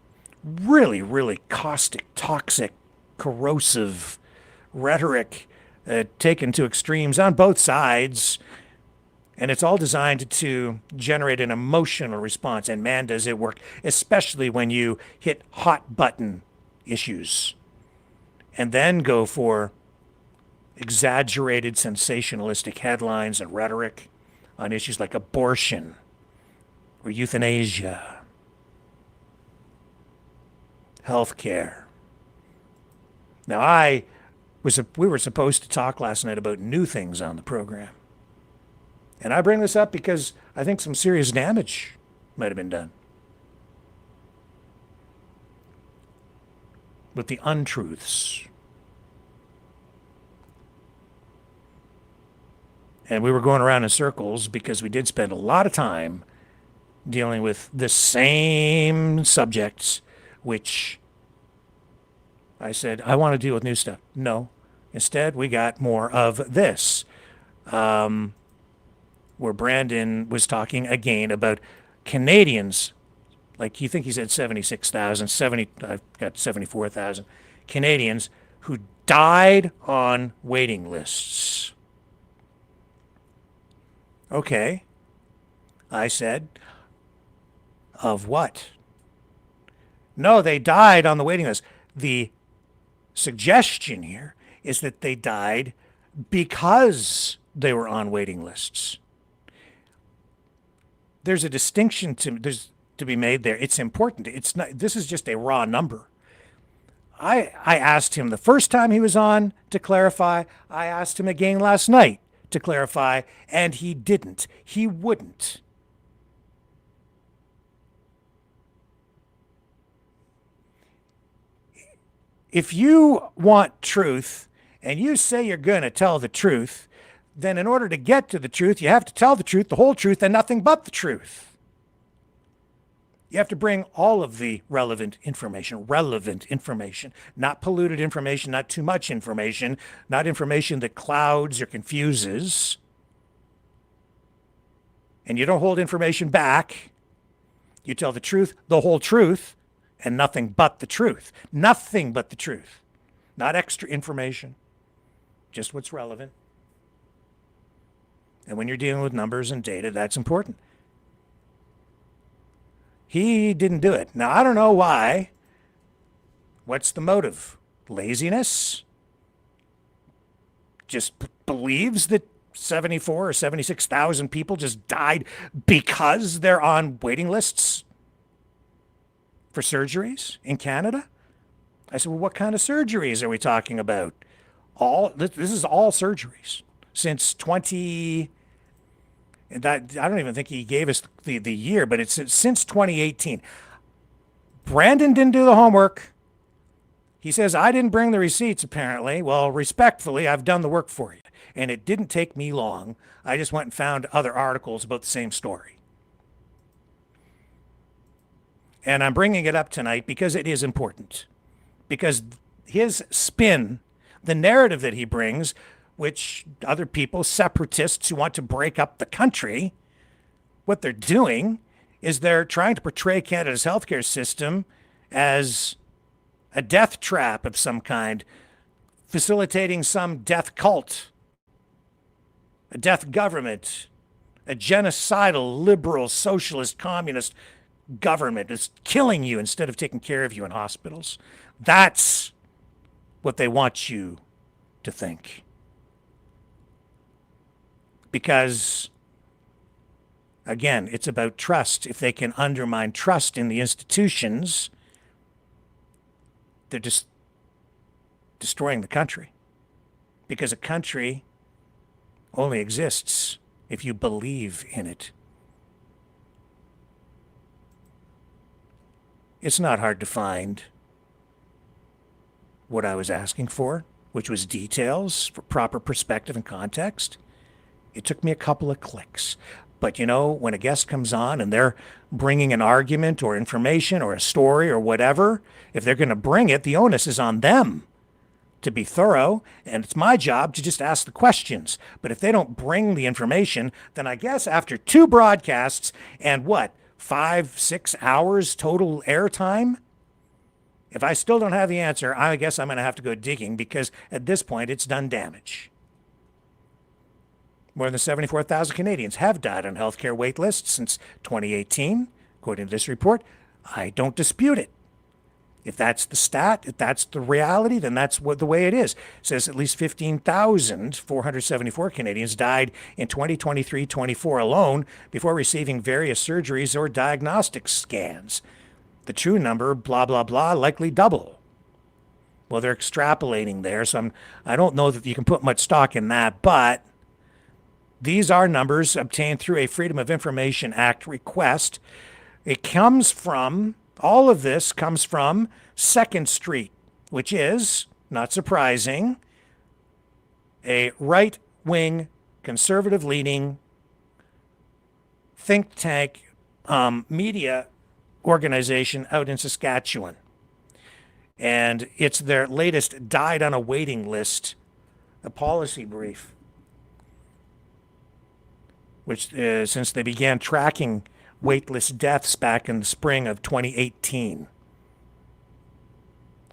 really, really caustic, toxic, corrosive rhetoric taken to extremes on both sides. And it's all designed to generate an emotional response. And man, does it work, especially when you hit hot button issues and then go for exaggerated, sensationalistic headlines and rhetoric on issues like abortion or euthanasia, healthcare. Now, we were supposed to talk last night about new things on the program. And I bring this up because I think some serious damage might have been done with the untruths. And we were going around in circles because we did spend a lot of time dealing with the same subjects, which I said, I want to deal with new stuff. No. Instead, we got more of this, where Brandon was talking again about Canadians. Like, you think he said 76,000, I've got 74,000 Canadians who died on waiting lists. Okay. I said, of what? No, they died on the waiting list. The suggestion here is that they died because they were on waiting lists. There's a distinction to be made there. It's important. It's not. This is just a raw number. I asked him the first time he was on to clarify. I asked him again last night to clarify, and he didn't. He wouldn't. If you want truth and you say you're going to tell the truth, then in order to get to the truth, you have to tell the truth, the whole truth, and nothing but the truth. You have to bring all of the relevant information, not polluted information, not too much information, not information that clouds or confuses. And you don't hold information back. You tell the truth, the whole truth, and nothing but the truth. Nothing but the truth. Not extra information, just what's relevant. And when you're dealing with numbers and data, that's important. He didn't do it. Now, I don't know why. What's the motive? Laziness? Just believes that 74 or 76,000 people just died because they're on waiting lists for surgeries in Canada? I said, well, what kind of surgeries are we talking about? This is all surgeries since 20. That I don't even think he gave us the year, but it's since 2018. Brandon didn't do the homework. He says, I didn't bring the receipts, apparently. Well, respectfully, I've done the work for you. And it didn't take me long. I just went and found other articles about the same story. And I'm bringing it up tonight because it is important. Because his spin, the narrative that he brings, which other people, separatists who want to break up the country, what they're doing is they're trying to portray Canada's healthcare system as a death trap of some kind, facilitating some death cult, a death government, a genocidal, liberal, socialist, communist government is killing you instead of taking care of you in hospitals. That's what they want you to think. Because, again, it's about trust. If they can undermine trust in the institutions, they're just destroying the country. Because a country only exists if you believe in it. It's not hard to find what I was asking for, which was details for proper perspective and context. It took me a couple of clicks. But you know, when a guest comes on and they're bringing an argument or information or a story or whatever, if they're going to bring it, the onus is on them to be thorough, and it's my job to just ask the questions. But if they don't bring the information, then I guess after 2 broadcasts and 5-6 hours total airtime, if I still don't have the answer, I guess I'm going to have to go digging, because at this point it's done damage. More than 74,000 Canadians have died on healthcare wait lists since 2018, according to this report. I don't dispute it. If that's the stat, if that's the reality, then that's the way it is. It says at least 15,474 Canadians died in 2023-24 alone before receiving various surgeries or diagnostic scans. The true number, blah, blah, blah, likely double. Well, they're extrapolating there, so I don't know that you can put much stock in that, but these are numbers obtained through a Freedom of Information Act request. It comes from... All of this comes from 2nd Street, which is, not surprising, a right-wing, conservative-leaning think tank media organization out in Saskatchewan. And it's their latest died on a waiting list, a policy brief, which since they began tracking waitlist deaths back in the spring of 2018.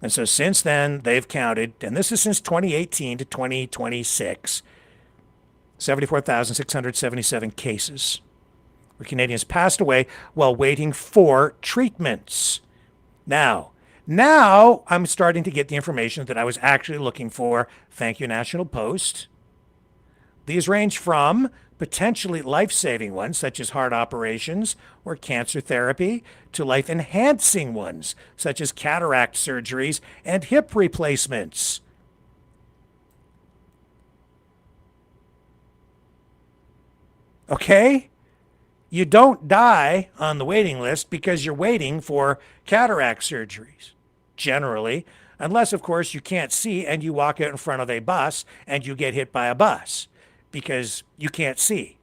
And so since then, they've counted, and this is since 2018 to 2026, 74,677 cases where Canadians passed away while waiting for treatments. Now I'm starting to get the information that I was actually looking for. Thank you, National Post. These range from potentially life-saving ones, such as heart operations or cancer therapy, to life-enhancing ones, such as cataract surgeries and hip replacements. Okay? You don't die on the waiting list because you're waiting for cataract surgeries, generally, unless, of course, you can't see and you walk out in front of a bus and you get hit by a bus because you can't see.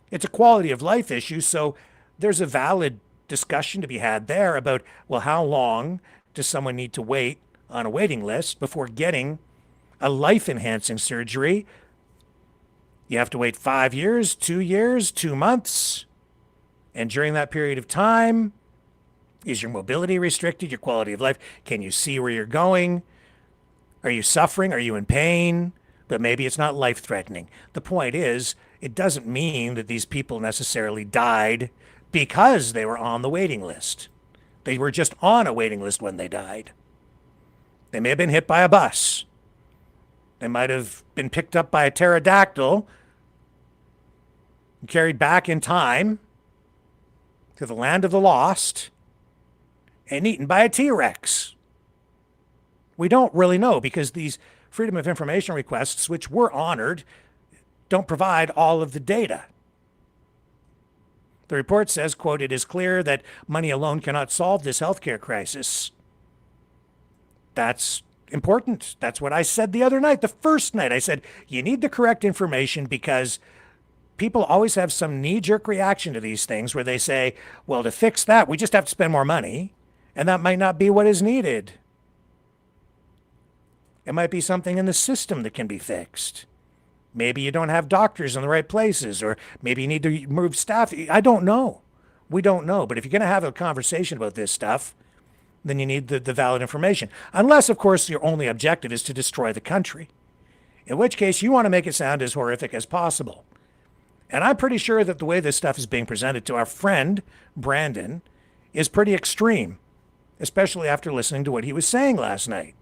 It's a quality of life issue, so there's a valid discussion to be had there about, well, how long does someone need to wait on a waiting list before getting a life-enhancing surgery? You have to wait 5 years, 2 years, 2 months. And during that period of time, is your mobility restricted, your quality of life? Can you see where you're going? Are you suffering? Are you in pain? But maybe it's not life-threatening. The point is, it doesn't mean that these people necessarily died because they were on the waiting list. They were just on a waiting list when they died. They may have been hit by a bus. They might have been picked up by a pterodactyl and carried back in time to the land of the lost and eaten by a T-Rex. We don't really know because these Freedom of Information requests, which were honored, don't provide all of the data. The report says, quote, "It is clear that money alone cannot solve this healthcare crisis." That's important. That's what I said the other night, the first night. I said, you need the correct information because people always have some knee-jerk reaction to these things where they say, well, to fix that, we just have to spend more money, and that might not be what is needed. It might be something in the system that can be fixed. Maybe you don't have doctors in the right places, or maybe you need to move staff. I don't know. We don't know. But if you're going to have a conversation about this stuff, then you need the valid information. Unless, of course, your only objective is to destroy the country. In which case, you want to make it sound as horrific as possible. And I'm pretty sure that the way this stuff is being presented to our friend, Brandon, is pretty extreme, especially after listening to what he was saying last night.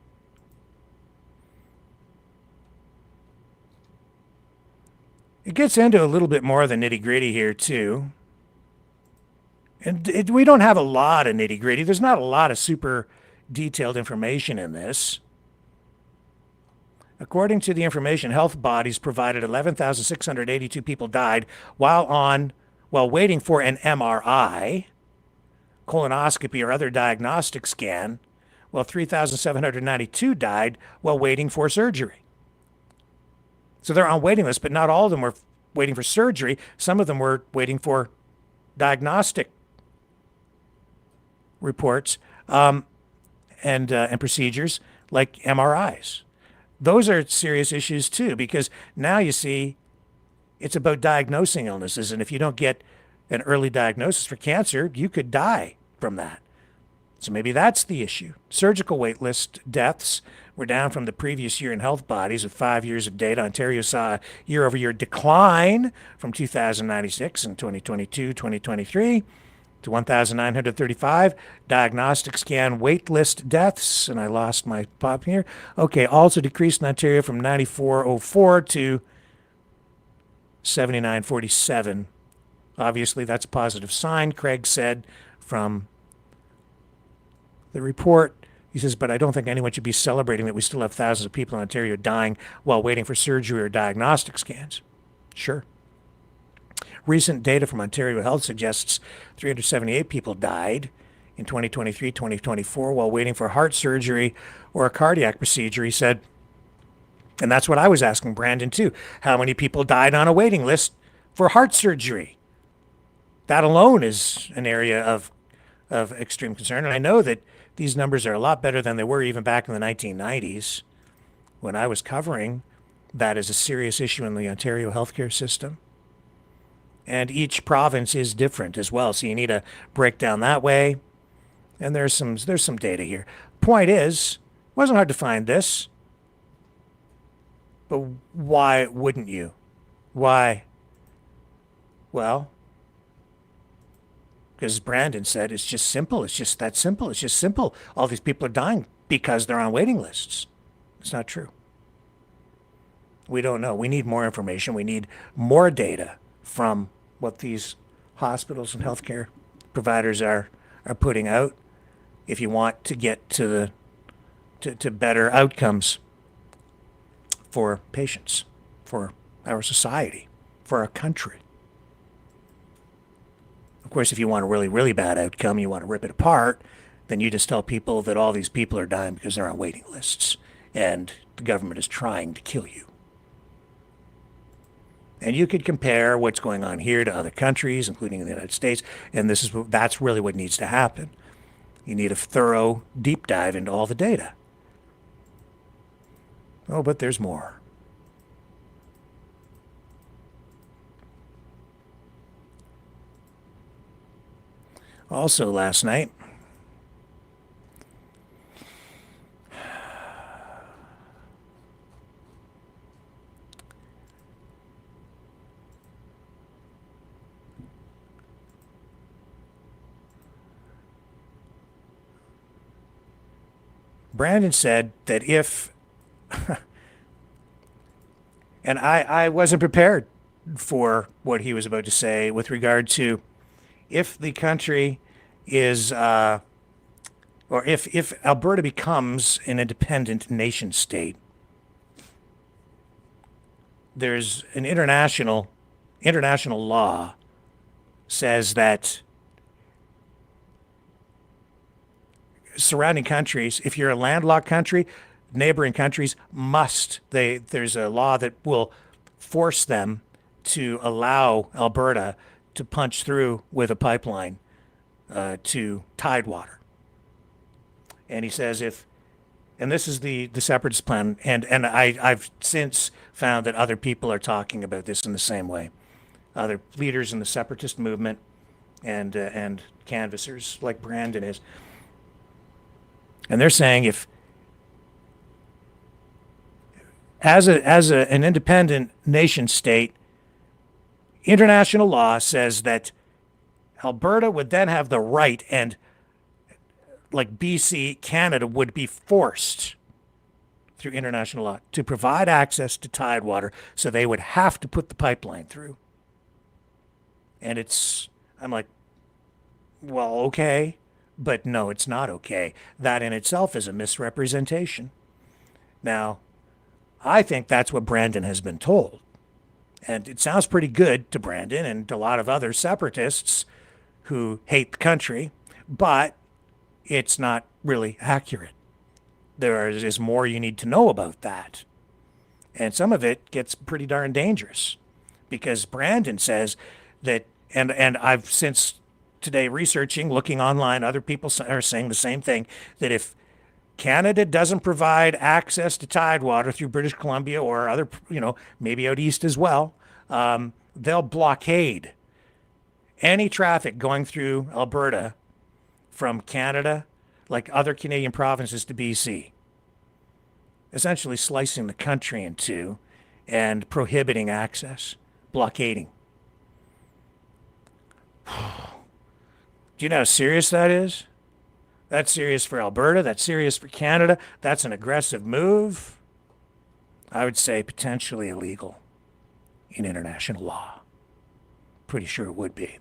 It gets into a little bit more of the nitty-gritty here, too. And we don't have a lot of nitty-gritty. There's not a lot of super detailed information in this. According to the information, health bodies provided 11,682 people died while waiting for an MRI, colonoscopy, or other diagnostic scan, while 3,792 died while waiting for surgery. So they're on waiting lists, but not all of them were waiting for surgery. Some of them were waiting for diagnostic reports and procedures like MRIs. Those are serious issues too, because now you see it's about diagnosing illnesses. And if you don't get an early diagnosis for cancer, you could die from that. So maybe that's the issue. Surgical wait list deaths were down from the previous year in health bodies with 5 years of data. Ontario saw a year-over-year decline from 2,096 in 2022, 2023 to 1,935. Diagnostic scan wait list deaths, and I lost my pop here. Okay, also decreased in Ontario from 9,404 to 7,947. Obviously, that's a positive sign, Craig said from the report. He says, but I don't think anyone should be celebrating that we still have thousands of people in Ontario dying while waiting for surgery or diagnostic scans. Sure. Recent data from Ontario Health suggests 378 people died in 2023, 2024 while waiting for heart surgery or a cardiac procedure, he said. And that's what I was asking Brandon too. How many people died on a waiting list for heart surgery? That alone is an area of extreme concern. And I know that these numbers are a lot better than they were even back in the 1990s when I was covering that as a serious issue in the Ontario healthcare system. And each province is different as well, so you need to break down that way. And there's some data here. Point is, it wasn't hard to find this. But why wouldn't you? Why? Well, because Brandon said it's just simple. It's just that simple. It's just simple. All these people are dying because they're on waiting lists. It's not true. We don't know. We need more information. We need more data from what these hospitals and healthcare providers are putting out if you want to get to better outcomes for patients, for our society, for our country. Of course, if you want a really, really bad outcome, you want to rip it apart, then you just tell people that all these people are dying because they're on waiting lists and the government is trying to kill you. And you could compare what's going on here to other countries, including the United States, and that's really what needs to happen. You need a thorough deep dive into all the data. Oh, but there's more. Also last night, Brandon said that if, and I wasn't prepared for what he was about to say with regard to if the country is, or if Alberta becomes an independent nation state, there's an international law says that surrounding countries, if you're a landlocked country, neighboring countries there's a law that will force them to allow Alberta to punch through with a pipeline to Tidewater. And he says and this is the Separatist plan, and I've since found that other people are talking about this in the same way. Other leaders in the Separatist movement and canvassers like Brandon is. And they're saying if, as an independent nation state, international law says that Alberta would then have the right, and like BC, Canada would be forced through international law to provide access to tidewater, so they would have to put the pipeline through. And I'm like, well, okay, but no, it's not okay. That in itself is a misrepresentation. Now, I think that's what Brandon has been told. And it sounds pretty good to Brandon and to a lot of other separatists who hate the country, but it's not really accurate. There is more you need to know about that. And some of it gets pretty darn dangerous, because Brandon says that, and I've since today researching, looking online, other people are saying the same thing, that if Canada doesn't provide access to tidewater through British Columbia or other, maybe out east as well, they'll blockade any traffic going through Alberta from Canada, like other Canadian provinces, to BC. Essentially slicing the country in two and prohibiting access, blockading. Do you know how serious that is? That's serious for Alberta. That's serious for Canada. That's an aggressive move. I would say potentially illegal in international law. Pretty sure it would be.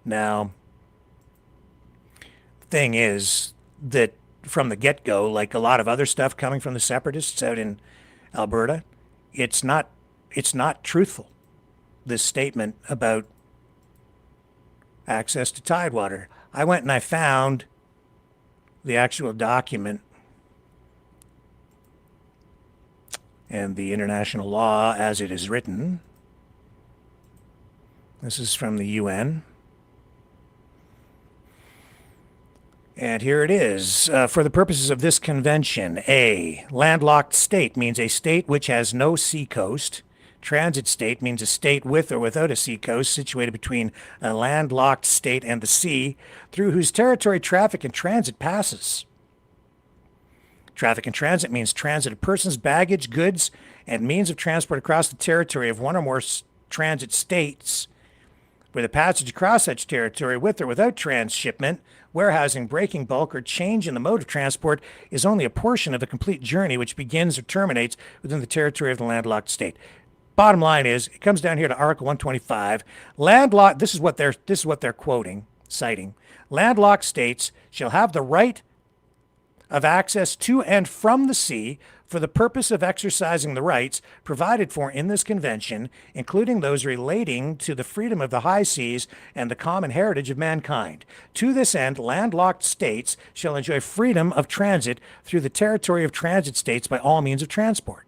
Now, the thing is that from the get-go, like a lot of other stuff coming from the Separatists out in Alberta, it's not truthful, this statement about access to tidewater. I went and I found the actual document and the international law as it is written. This is from the UN. And here it is. For the purposes of this convention, A, landlocked state means a state which has no seacoast. Transit state means a state with or without a seacoast situated between a landlocked state and the sea, through whose territory traffic and transit passes. Traffic and transit means transit of persons, baggage, goods, and means of transport across the territory of one or more transit states, where the passage across such territory with or without transshipment, warehousing, breaking bulk, or change in the mode of transport is only a portion of the complete journey which begins or terminates within the territory of the landlocked state. Bottom line is, it comes down here to Article 125. Landlocked, this is what they're quoting, citing. Landlocked states shall have the right of access to and from the sea for the purpose of exercising the rights provided for in this convention, including those relating to the freedom of the high seas and the common heritage of mankind. To this end, landlocked states shall enjoy freedom of transit through the territory of transit states by all means of transport.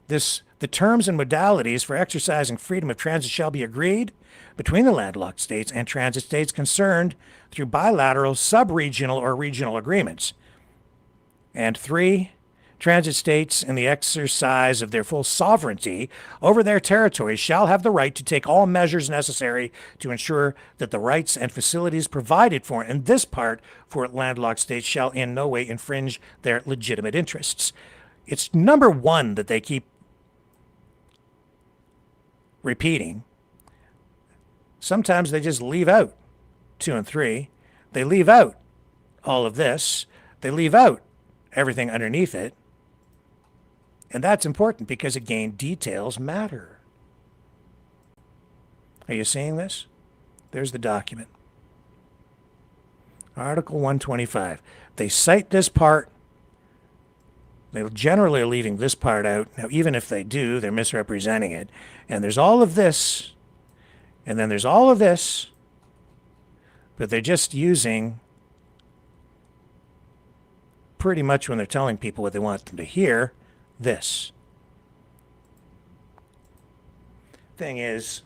The terms and modalities for exercising freedom of transit shall be agreed between the landlocked states and transit states concerned through bilateral, sub-regional, or regional agreements. And 3, transit states, in the exercise of their full sovereignty over their territories, shall have the right to take all measures necessary to ensure that the rights and facilities provided for in this part for landlocked states shall in no way infringe their legitimate interests. It's number 1 that they keep repeating. Sometimes they just leave out 2 and 3. They leave out all of this. They leave out everything underneath it. And that's important because, again, details matter. Are you seeing this? There's the document. Article 125. They cite this part. They generally are leaving this part out. Now, even if they do, they're misrepresenting it. And there's all of this, and then there's all of this, but they're just using, pretty much when they're telling people what they want them to hear, this. Thing is,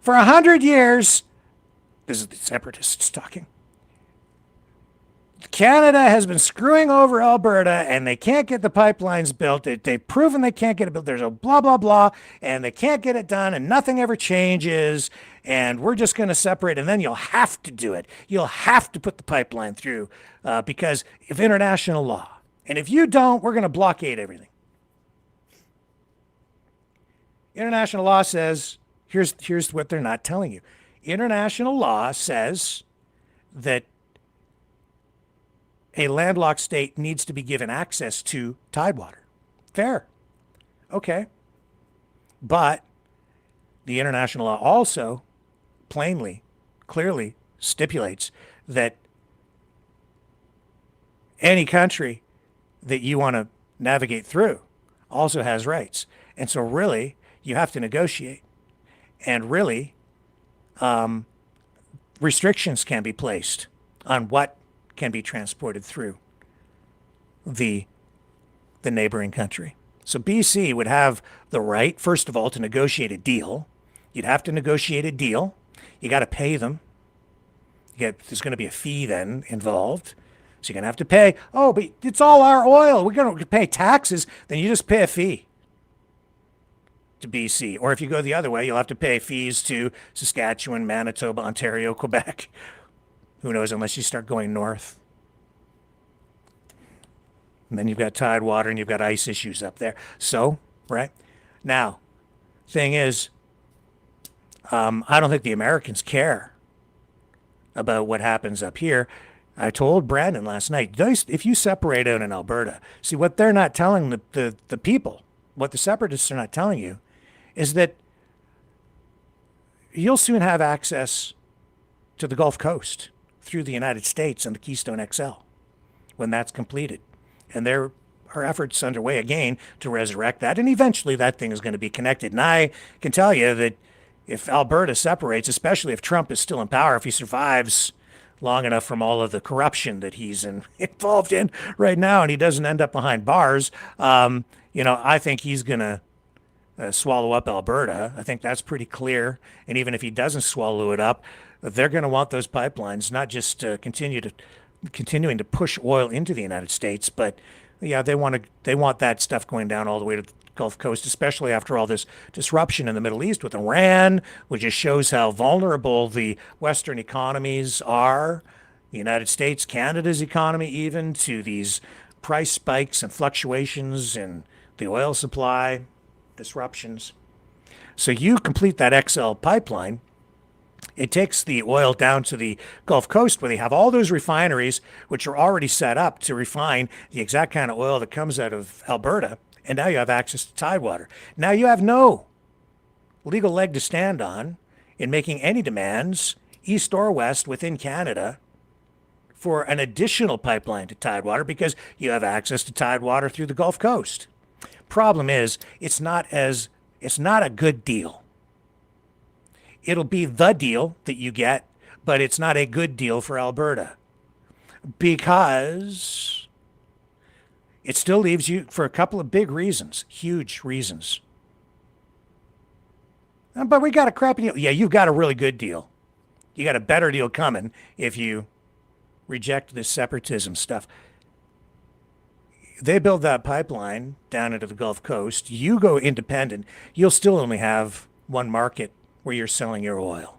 for 100 years, this is the Separatists talking, Canada has been screwing over Alberta, and they can't get the pipelines built. They've proven they can't get it built. There's a blah, blah, blah, and they can't get it done, and nothing ever changes, and we're just going to separate, and then you'll have to do it. You'll have to put the pipeline through because of international law. And if you don't, we're going to blockade everything. International law says, here's what they're not telling you. International law says that a landlocked state needs to be given access to tidewater. Fair. Okay. But the international law also plainly, clearly stipulates that any country that you want to navigate through also has rights. And so really, you have to negotiate. And really, restrictions can be placed on what can be transported through the neighboring country. So BC would have the right, first of all, to negotiate a deal. You'd have to negotiate a deal. You got to pay them. There's going to be a fee then involved. So you're going to have to pay. Oh, but it's all our oil. We're going to pay taxes. Then you just pay a fee to BC. Or if you go the other way, you'll have to pay fees to Saskatchewan, Manitoba, Ontario, Quebec. Who knows, unless you start going north. And then you've got tidewater and you've got ice issues up there. So, right? Now, thing is, I don't think the Americans care about what happens up here. I told Brandon last night, if you separate out in Alberta, see what they're not telling the people, what the separatists are not telling you, is that you'll soon have access to the Gulf Coast through the United States and the Keystone XL when that's completed. And there are efforts underway again to resurrect that. And eventually that thing is going to be connected. And I can tell you that if Alberta separates, especially if Trump is still in power, if he survives long enough from all of the corruption that he's involved in right now and he doesn't end up behind bars, I think he's going to swallow up Alberta. I think that's pretty clear. And even if he doesn't swallow it up, they're going to want those pipelines, not just continuing to push oil into the United States, but yeah, they want that stuff going down all the way to the Gulf Coast, especially after all this disruption in the Middle East with Iran, which just shows how vulnerable the Western economies are, the United States, Canada's economy even, to these price spikes and fluctuations in the oil supply, disruptions. So you complete that XL pipeline, it takes the oil down to the Gulf Coast where they have all those refineries which are already set up to refine the exact kind of oil that comes out of Alberta. And now you have access to tidewater. Now you have no legal leg to stand on in making any demands, east or west, within Canada for an additional pipeline to tidewater because you have access to tidewater through the Gulf Coast. Problem is, it's not a good deal. It'll be the deal that you get, but it's not a good deal for Alberta because it still leaves you for a couple of big reasons, huge reasons. But we got a crappy deal. Yeah, you've got a really good deal. You got a better deal coming if you reject this separatism stuff. They build that pipeline down into the Gulf Coast. You go independent. You'll still only have one market where you're selling your oil.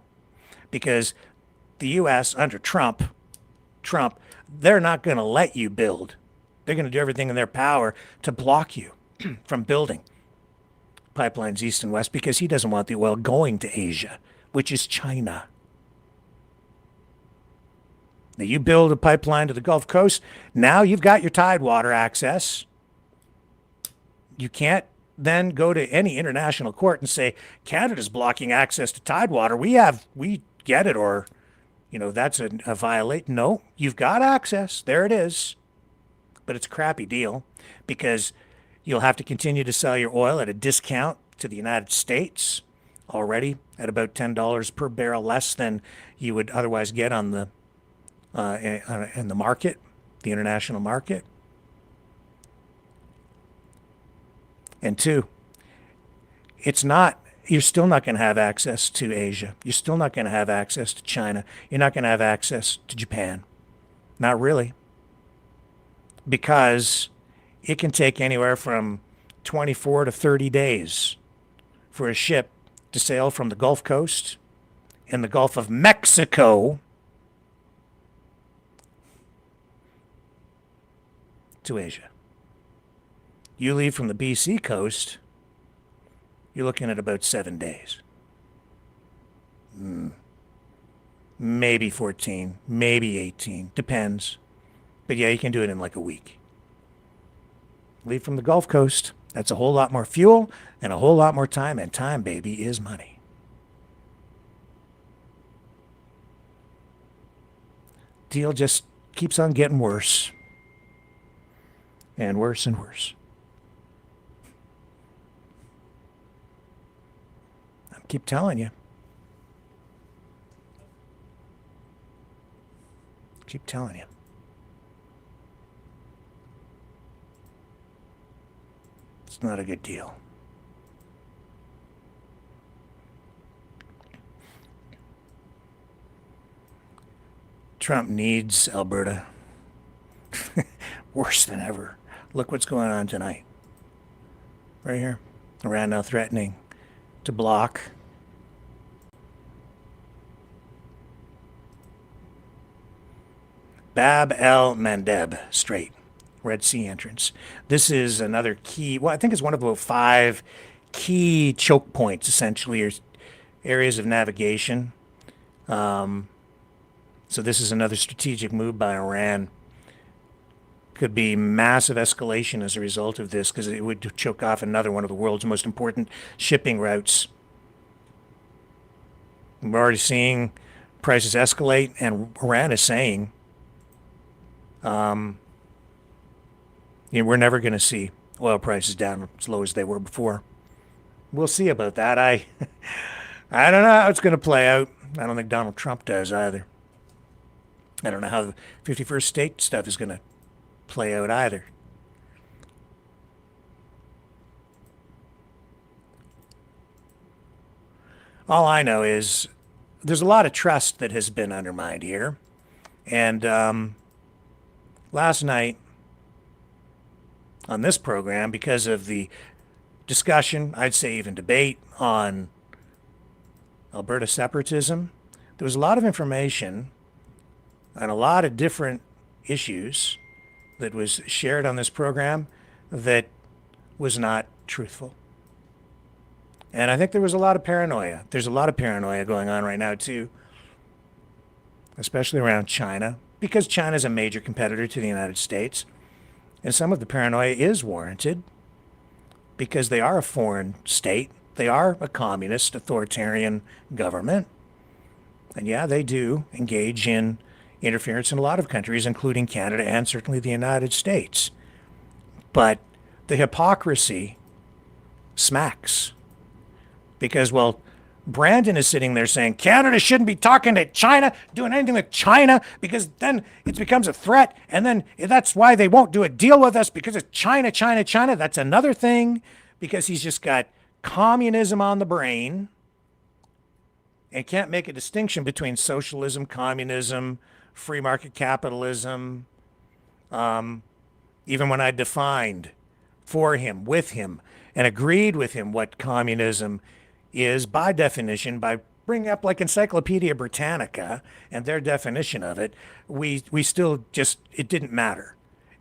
Because the U.S. under Trump, they're not going to let you build. They're going to do everything in their power to block you from building pipelines east and west because he doesn't want the oil going to Asia, which is China. Now you build a pipeline to the Gulf Coast, now you've got your tidewater access. You can't then go to any international court and say, Canada's blocking access to tidewater. We get it, or, that's a violate. No, you've got access. There it is. But it's a crappy deal because you'll have to continue to sell your oil at a discount to the United States, already at about $10 per barrel less than you would otherwise get on the in the market, the international market. And two, you're still not going to have access to Asia. You're still not going to have access to China. You're not going to have access to Japan. Not really. Because it can take anywhere from 24 to 30 days for a ship to sail from the Gulf Coast in the Gulf of Mexico to Asia. You leave from the BC coast, you're looking at about 7 days. maybe 14, maybe 18, depends. But yeah, you can do it in like a week. Leave from the Gulf Coast. That's a whole lot more fuel and a whole lot more time, and time, baby, is money. Deal just keeps on getting worse. And worse and worse. I keep telling you. Keep telling you. It's not a good deal. Trump needs Alberta worse than ever. Look what's going on tonight. Right here. Iran now threatening to block Bab el-Mandeb Strait, Red Sea entrance. This is another key, well, I think it's one of about 5 key choke points, essentially, or areas of navigation. So this is another strategic move by Iran. Could be massive escalation as a result of this, because it would choke off another one of the world's most important shipping routes. We're already seeing prices escalate, and Iran is saying, we're never going to see oil prices down as low as they were before. We'll see about that. I don't know how it's going to play out. I don't think Donald Trump does either. I don't know how the 51st state stuff is going to play out either. All I know is there's a lot of trust that has been undermined here. And last night on this program, because of the discussion, I'd say even debate on Alberta separatism, there was a lot of information on a lot of different issues that was shared on this program that was not truthful. And I think there was a lot of paranoia. There's a lot of paranoia going on right now, too, especially around China, because China is a major competitor to the United States. And some of the paranoia is warranted because they are a foreign state. They are a communist, authoritarian government. And yeah, they do engage in interference in a lot of countries, including Canada and certainly the United States. But the hypocrisy smacks. Because, well, Brandon is sitting there saying Canada shouldn't be talking to China, doing anything with China, because then it becomes a threat, and then that's why they won't do a deal with us, because it's China, China, China. That's another thing, because he's just got communism on the brain and can't make a distinction between socialism, communism, free market capitalism. Even when I defined for him, with him, and agreed with him what communism is by definition, by bringing up like Encyclopedia Britannica and their definition of it, we still just, it didn't matter.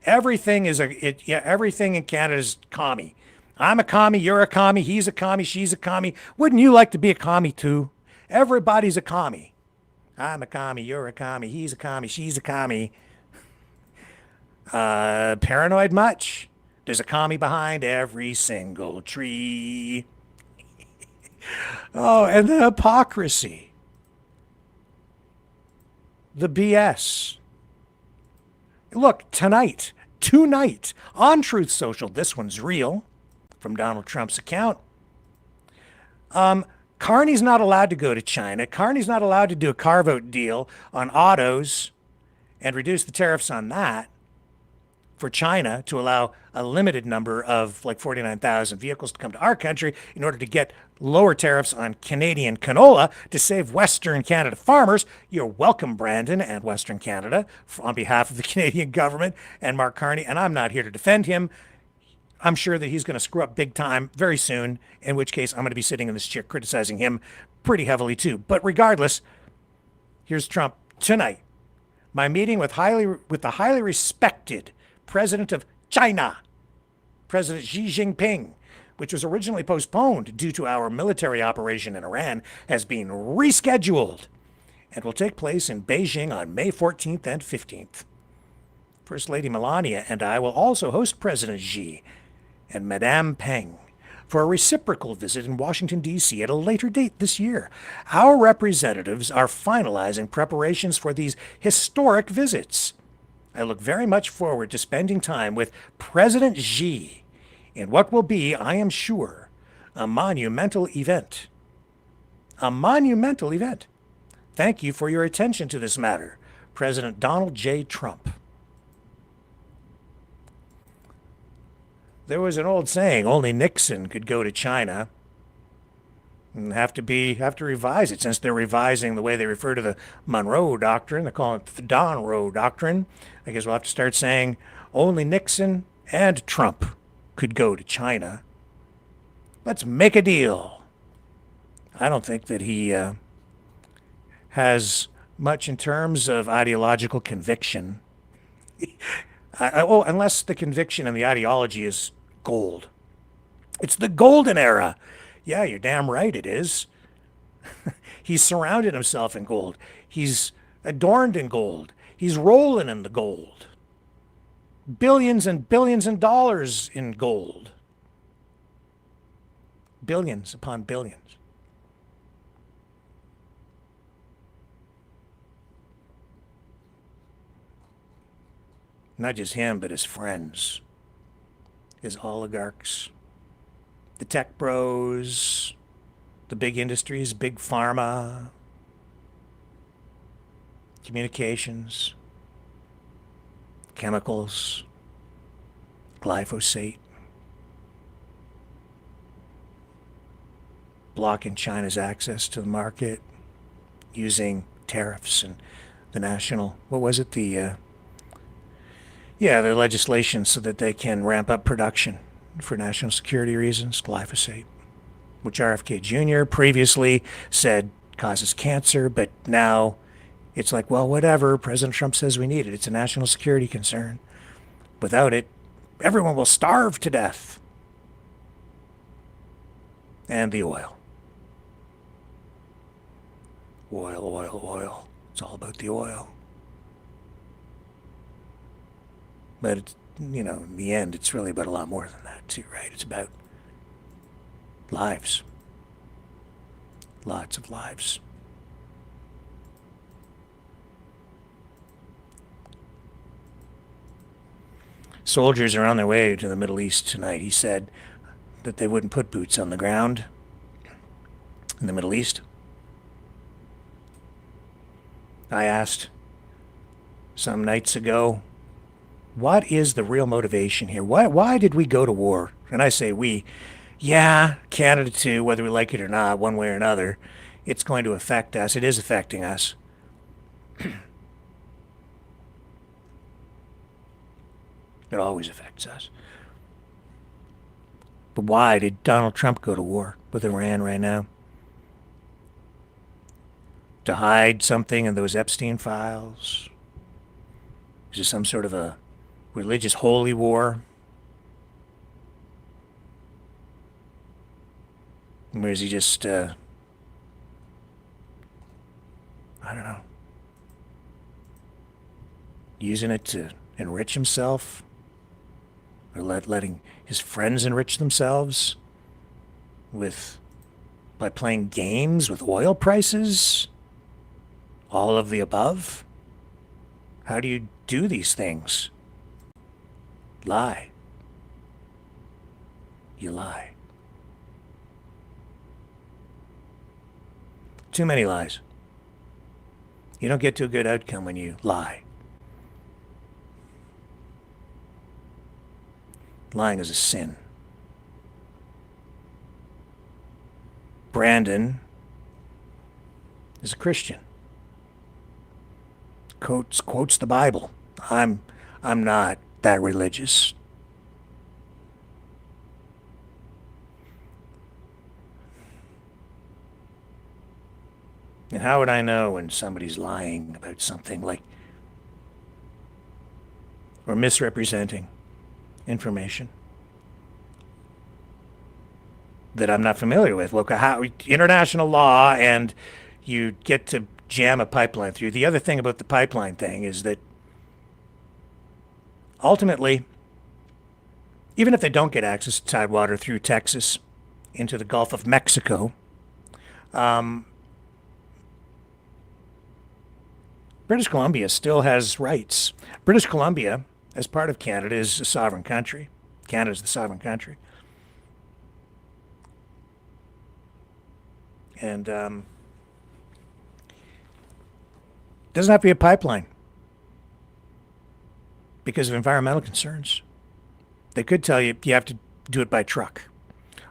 Everything is everything in Canada is commie. I'm a commie, you're a commie, he's a commie, she's a commie. Wouldn't you like to be a commie too? Everybody's a commie. I'm a commie, you're a commie, he's a commie, she's a commie. Paranoid much? There's a commie behind every single tree. Oh, and the hypocrisy. The BS. Look, tonight, on Truth Social, this one's real, from Donald Trump's account. Carney's not allowed to go to China. Carney's not allowed to do a carve-out deal on autos and reduce the tariffs on that for China to allow a limited number of like 49,000 vehicles to come to our country in order to get lower tariffs on Canadian canola to save Western Canada farmers. You're welcome, Brandon and Western Canada, on behalf of the Canadian government and Mark Carney. And I'm not here to defend him. I'm sure that he's going to screw up big time very soon, in which case I'm going to be sitting in this chair criticizing him pretty heavily too. But regardless, here's Trump tonight. My meeting with the highly respected president of China, President Xi Jinping, which was originally postponed due to our military operation in Iran, has been rescheduled. and will take place in Beijing on May 14th and 15th. First Lady Melania and I will also host President Xi and Madame Peng for a reciprocal visit in Washington, D.C. at a later date this year. Our representatives are finalizing preparations for these historic visits. I look very much forward to spending time with President Xi in what will be, I am sure, a monumental event. A monumental event. Thank you for your attention to this matter, President Donald J. Trump. There was an old saying, only Nixon could go to China. And have to revise it, since they're revising the way they refer to the Monroe Doctrine. They're calling it the Donroe Doctrine. I guess we'll have to start saying only Nixon and Trump could go to China. Let's make a deal. I don't think that he has much in terms of ideological conviction. Unless the conviction and the ideology is gold. It's the golden era. Yeah, you're damn right it is. He's surrounded himself in gold. He's adorned in gold. He's rolling in the gold. Billions and billions of dollars in gold. Billions upon billions. Not just him, but his friends, his oligarchs, the tech bros, the big industries, big pharma, communications, chemicals, glyphosate, blocking China's access to the market, using tariffs and the national, the legislation so that they can ramp up production for national security reasons, glyphosate, which RFK Jr. previously said causes cancer, but now it's like, well, whatever, President Trump says we need it. It's a national security concern. Without it, everyone will starve to death. And the oil. Oil, oil, oil. It's all about the oil. But, it's, in the end, it's really about a lot more than that, too, right? It's about lives. Lots of lives. Soldiers are on their way to the Middle East tonight. He said that they wouldn't put boots on the ground in the Middle East. I asked some nights ago, what is the real motivation here? Why did we go to war? And I say we. Yeah, Canada too, whether we like it or not, one way or another. It's going to affect us. It is affecting us. It always affects us. But why did Donald Trump go to war with Iran right now? To hide something in those Epstein files? Is it some sort of a religious holy war? Or is he just, I don't know, using it to enrich himself? Or letting his friends enrich themselves by playing games with oil prices? All of the above? How do you do these things? Lie. You lie. Too many lies. You don't get to a good outcome when you lie. Lying is a sin. Brandon is a Christian. Quotes the Bible. I'm not that religious. And how would I know when somebody's lying about something or misrepresenting information that I'm not familiar with? Look, how international law, and you get to jam a pipeline through. The other thing about the pipeline thing is that ultimately, even if they don't get access to tidewater through Texas into the Gulf of Mexico, British Columbia still has rights. British Columbia, as part of Canada, is a sovereign country. Canada is the sovereign country. And doesn't have to be a pipeline because of environmental concerns. They could tell you you have to do it by truck,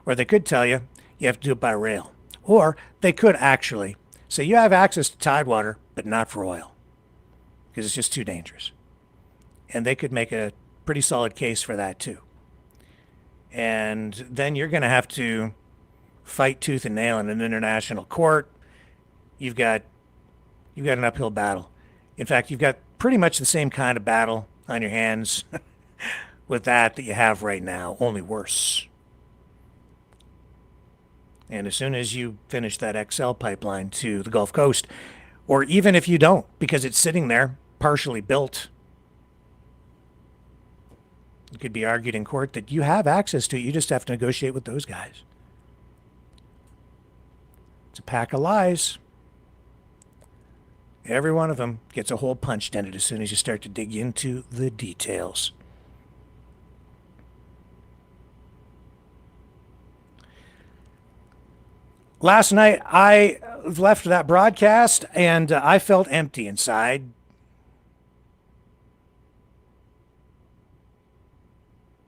or they could tell you you have to do it by rail, or they could actually say you have access to tidewater, but not for oil because it's just too dangerous. And they could make a pretty solid case for that too. And then you're going to have to fight tooth and nail in an international court. You've got an uphill battle. In fact, you've got pretty much the same kind of battle on your hands with that you have right now, only worse. And as soon as you finish that XL pipeline to the Gulf Coast, or even if you don't, because it's sitting there, partially built, it could be argued in court that you have access to it. You just have to negotiate with those guys. It's a pack of lies. Every one of them gets a hole punched in it as soon as you start to dig into the details. Last night, I left that broadcast and I felt empty inside.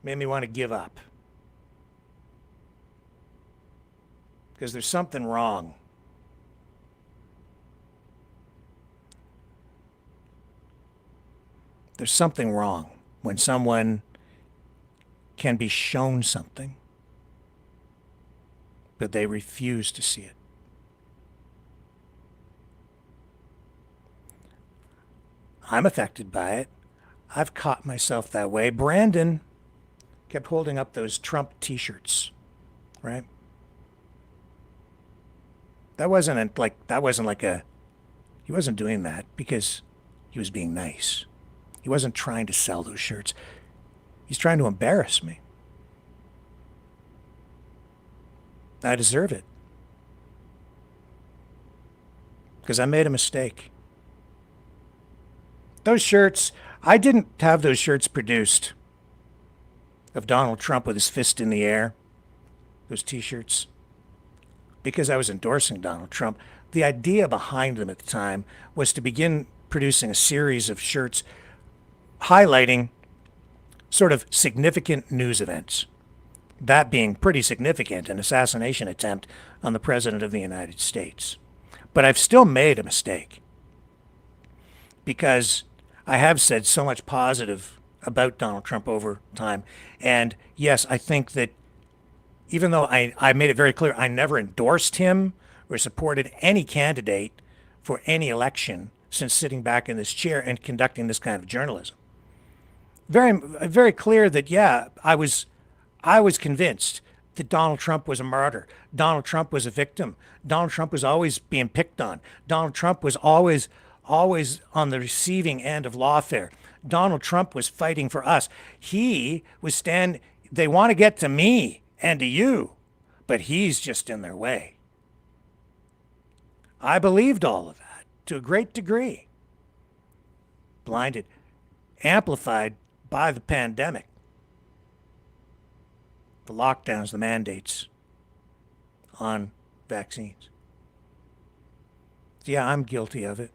Made me want to give up. Because there's something wrong. There's something wrong when someone can be shown something, but they refuse to see it. I'm affected by it. I've caught myself that way. Brandon kept holding up those Trump t-shirts, right? He wasn't doing that because he was being nice. He wasn't trying to sell those shirts. He's trying to embarrass me. I deserve it. Because I made a mistake. Those shirts, I didn't have those shirts produced of Donald Trump with his fist in the air. Those t-shirts. Because I was endorsing Donald Trump. The idea behind them at the time was to begin producing a series of shirts highlighting sort of significant news events. That being pretty significant, an assassination attempt on the President of the United States. But I've still made a mistake because I have said so much positive about Donald Trump over time. And yes, I think that even though I made it very clear I never endorsed him or supported any candidate for any election since sitting back in this chair and conducting this kind of journalism. Very, very clear that, yeah, I was convinced that Donald Trump was a martyr. Donald Trump was a victim. Donald Trump was always being picked on. Donald Trump was always on the receiving end of lawfare. Donald Trump was fighting for us. They want to get to me and to you, but he's just in their way. I believed all of that to a great degree. Blinded, amplified by the pandemic. The lockdowns, the mandates on vaccines. Yeah, I'm guilty of it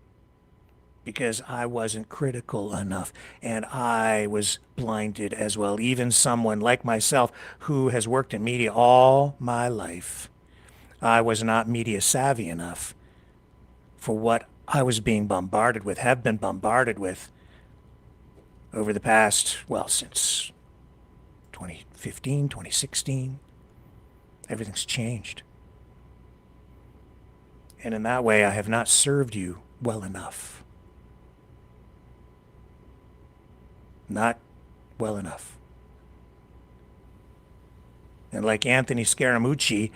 because I wasn't critical enough and I was blinded as well. Even someone like myself who has worked in media all my life, I was not media savvy enough for what I was being bombarded with, have been bombarded with over the past, since 2015, 2016, everything's changed. And in that way, I have not served you well enough. Not well enough. And like Anthony Scaramucci,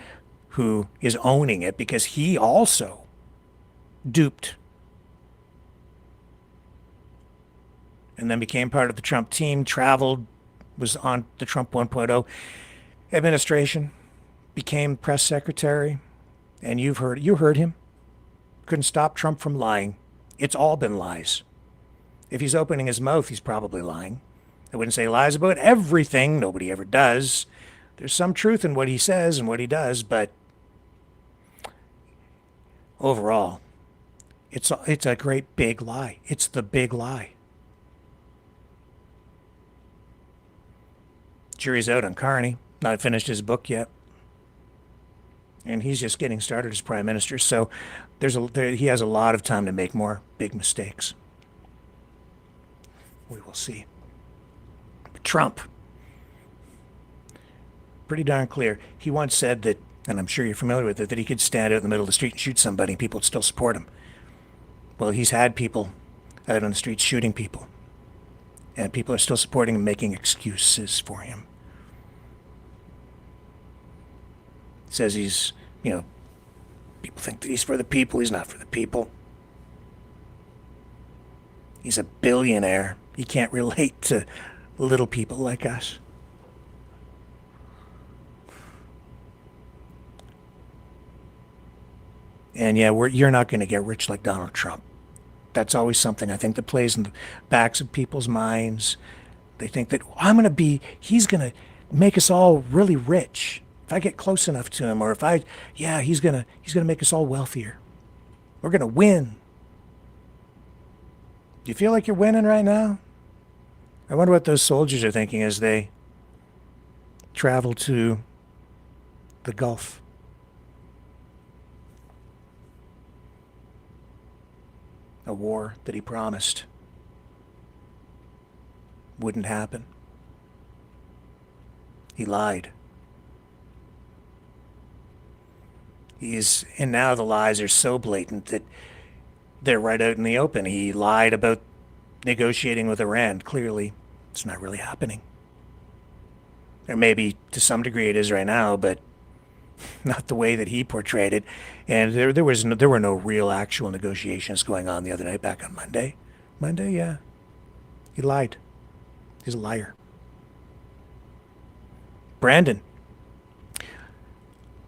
who is owning it because he also duped and then became part of the Trump team, traveled, was on the Trump 1.0 administration, became press secretary, and you heard him. Couldn't stop Trump from lying. It's all been lies. If he's opening his mouth, he's probably lying. I wouldn't say lies about everything. Nobody ever does. There's some truth in what he says and what he does, but overall, it's a great big lie. It's the big lie. Jury's out on Carney. Not finished his book yet. And he's just getting started as prime minister, so he has a lot of time to make more big mistakes. We will see. But Trump, pretty darn clear. He once said that, and I'm sure you're familiar with it, that he could stand out in the middle of the street and shoot somebody and people would still support him. Well, he's had people out on the streets shooting people, and people are still supporting him, making excuses for him. Says he's, people think that he's for the people. He's not for the people. He's a billionaire. He can't relate to little people like us. And yeah, you're not going to get rich like Donald Trump. That's always something I think that plays in the backs of people's minds. They think that he's going to make us all really rich. If I get close enough to him, or he's gonna make us all wealthier. We're gonna win. Do you feel like you're winning right now? I wonder what those soldiers are thinking as they travel to the Gulf. A war that he promised wouldn't happen. He lied. And now the lies are so blatant that they're right out in the open. He lied about negotiating with Iran. Clearly, it's not really happening. Or maybe to some degree it is right now, but not the way that he portrayed it. And there were no real actual negotiations going on the other night, back on Monday. Monday, yeah. He lied. He's a liar. Brandon,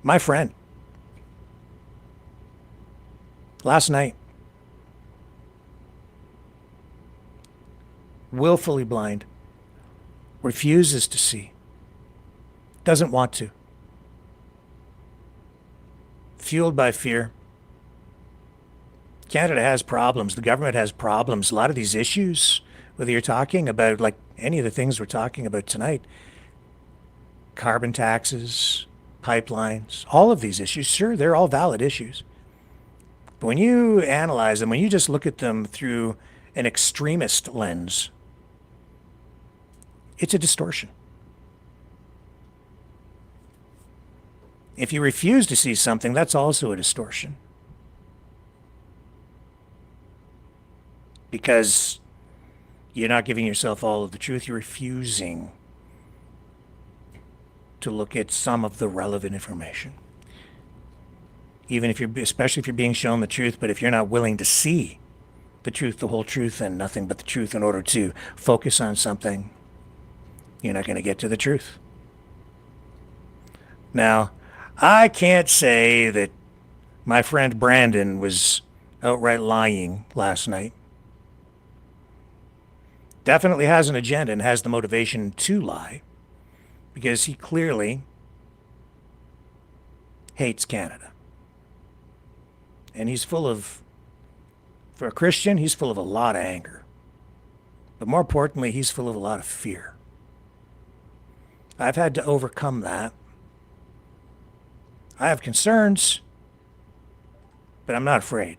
my friend, last night, willfully blind, refuses to see, doesn't want to, fueled by fear. Canada has problems. The government has problems. A lot of these issues, whether you're talking about like any of the things we're talking about tonight, carbon taxes, pipelines, all of these issues, sure, they're all valid issues. But when you analyze them, when you just look at them through an extremist lens, it's a distortion. If you refuse to see something, that's also a distortion. Because you're not giving yourself all of the truth, you're refusing to look at some of the relevant information. Especially if you're being shown the truth, but if you're not willing to see the truth, the whole truth, and nothing but the truth in order to focus on something, you're not going to get to the truth. Now, I can't say that my friend Brandon was outright lying last night. Definitely has an agenda and has the motivation to lie, because he clearly hates Canada. And for a Christian, he's full of a lot of anger. But more importantly, he's full of a lot of fear. I've had to overcome that. I have concerns, but I'm not afraid.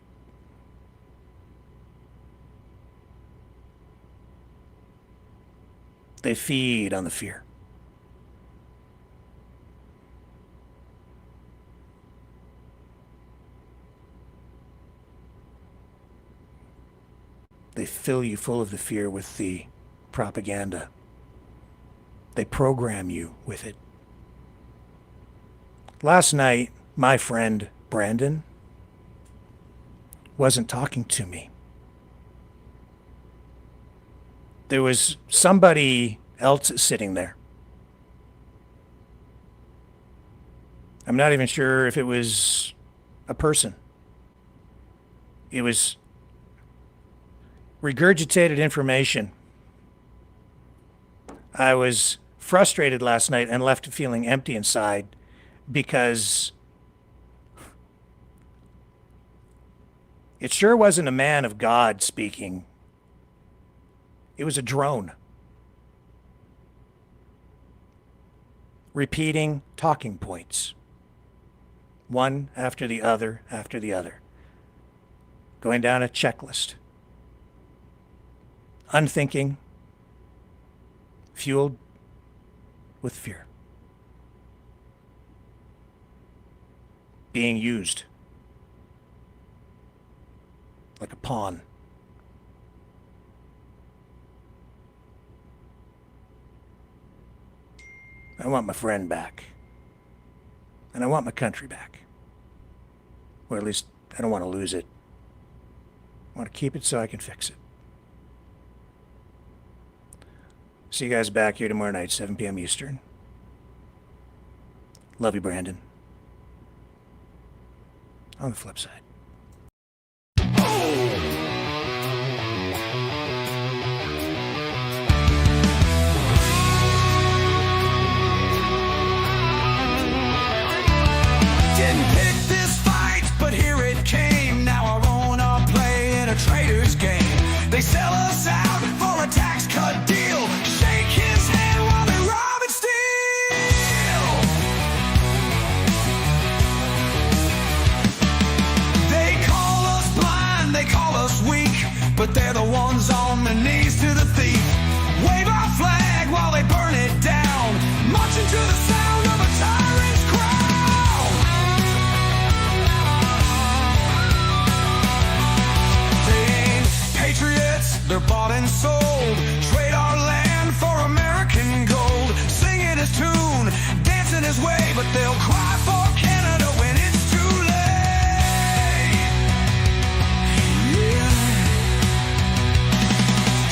They feed on the fear. They fill you full of the fear with the propaganda. They program you with it. Last night, my friend Brandon wasn't talking to me. there was somebody else sitting there. I'm not even sure if it was a person. It was regurgitated information. I was frustrated last night and left feeling empty inside because it sure wasn't a man of God speaking. It was a drone. Repeating talking points. One after the other after the other. Going down a checklist. Unthinking. Fueled with fear. Being used. Like a pawn. I want my friend back. And I want my country back. Or at least, I don't want to lose it. I want to keep it so I can fix it. See you guys back here tomorrow night, 7 p.m. Eastern. Love you, Brandon. On the flip side. Didn't pick this fight, but here it came. Now I wanna play in a traitor's game. They sell us out for a tax cut deal. Shake his hand while they rob and steal. They call us blind, they call us weak, but they're the ones on their knees to the thief. Wave our flag while they burn it down, marching to the sound of a tyrant's crown. Patriots, they're bought and sold. Trade our land for American gold. Singing his tune, dancing his way, but they'll cry for Canada when it's too late. Yeah.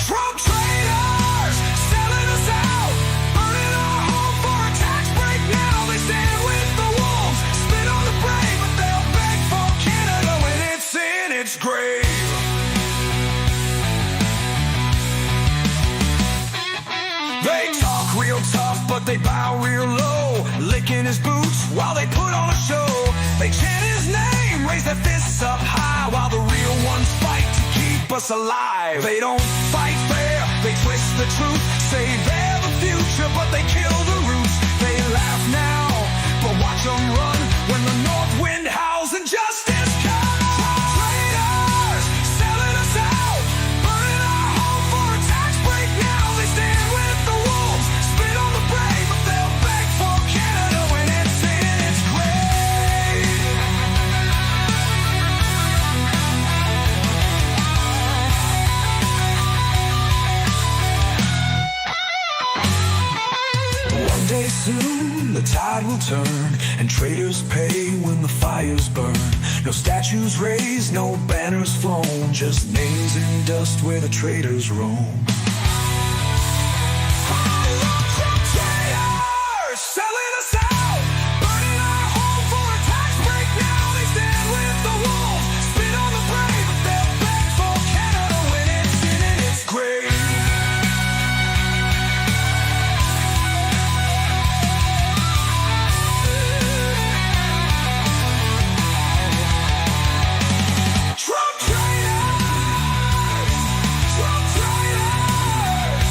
Trump traitors, selling us out, burning our home for a tax break now. They stand with the wolves, spit on the brave, but they'll beg for Canada when it's in its grave. They talk real tough, but they bow real low, licking his boots while they put on a show. They chant his name, raise their fists up high, while the real ones fight to keep us alive. They don't fight fair, they twist the truth, say they're the future, but they kill the roots. They laugh now, but watch them run when the north wind howls and justice comes. Traitors, selling us out, burning our home for a tax break now. They stand with the wolves, spit on the brave, but they'll beg for Canada when it's in its grave. One day soon the tide will turn, and traitors pay when the fires burn. No statues raised, no banners flown, just names in dust where the traitors roam. Selling us out, burning our home for a tax break now. They stand with the wolves, spit on the brave, but they'll beg for Canada when it's in its grave. Trump traitors, Trump traitors,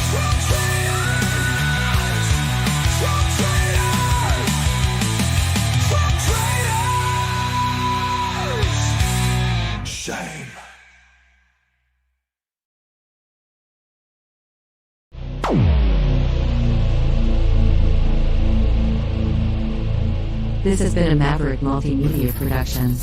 Trump traitors. Trump traitors! Trump traitors! Shame. This has been a Maverick Multimedia production.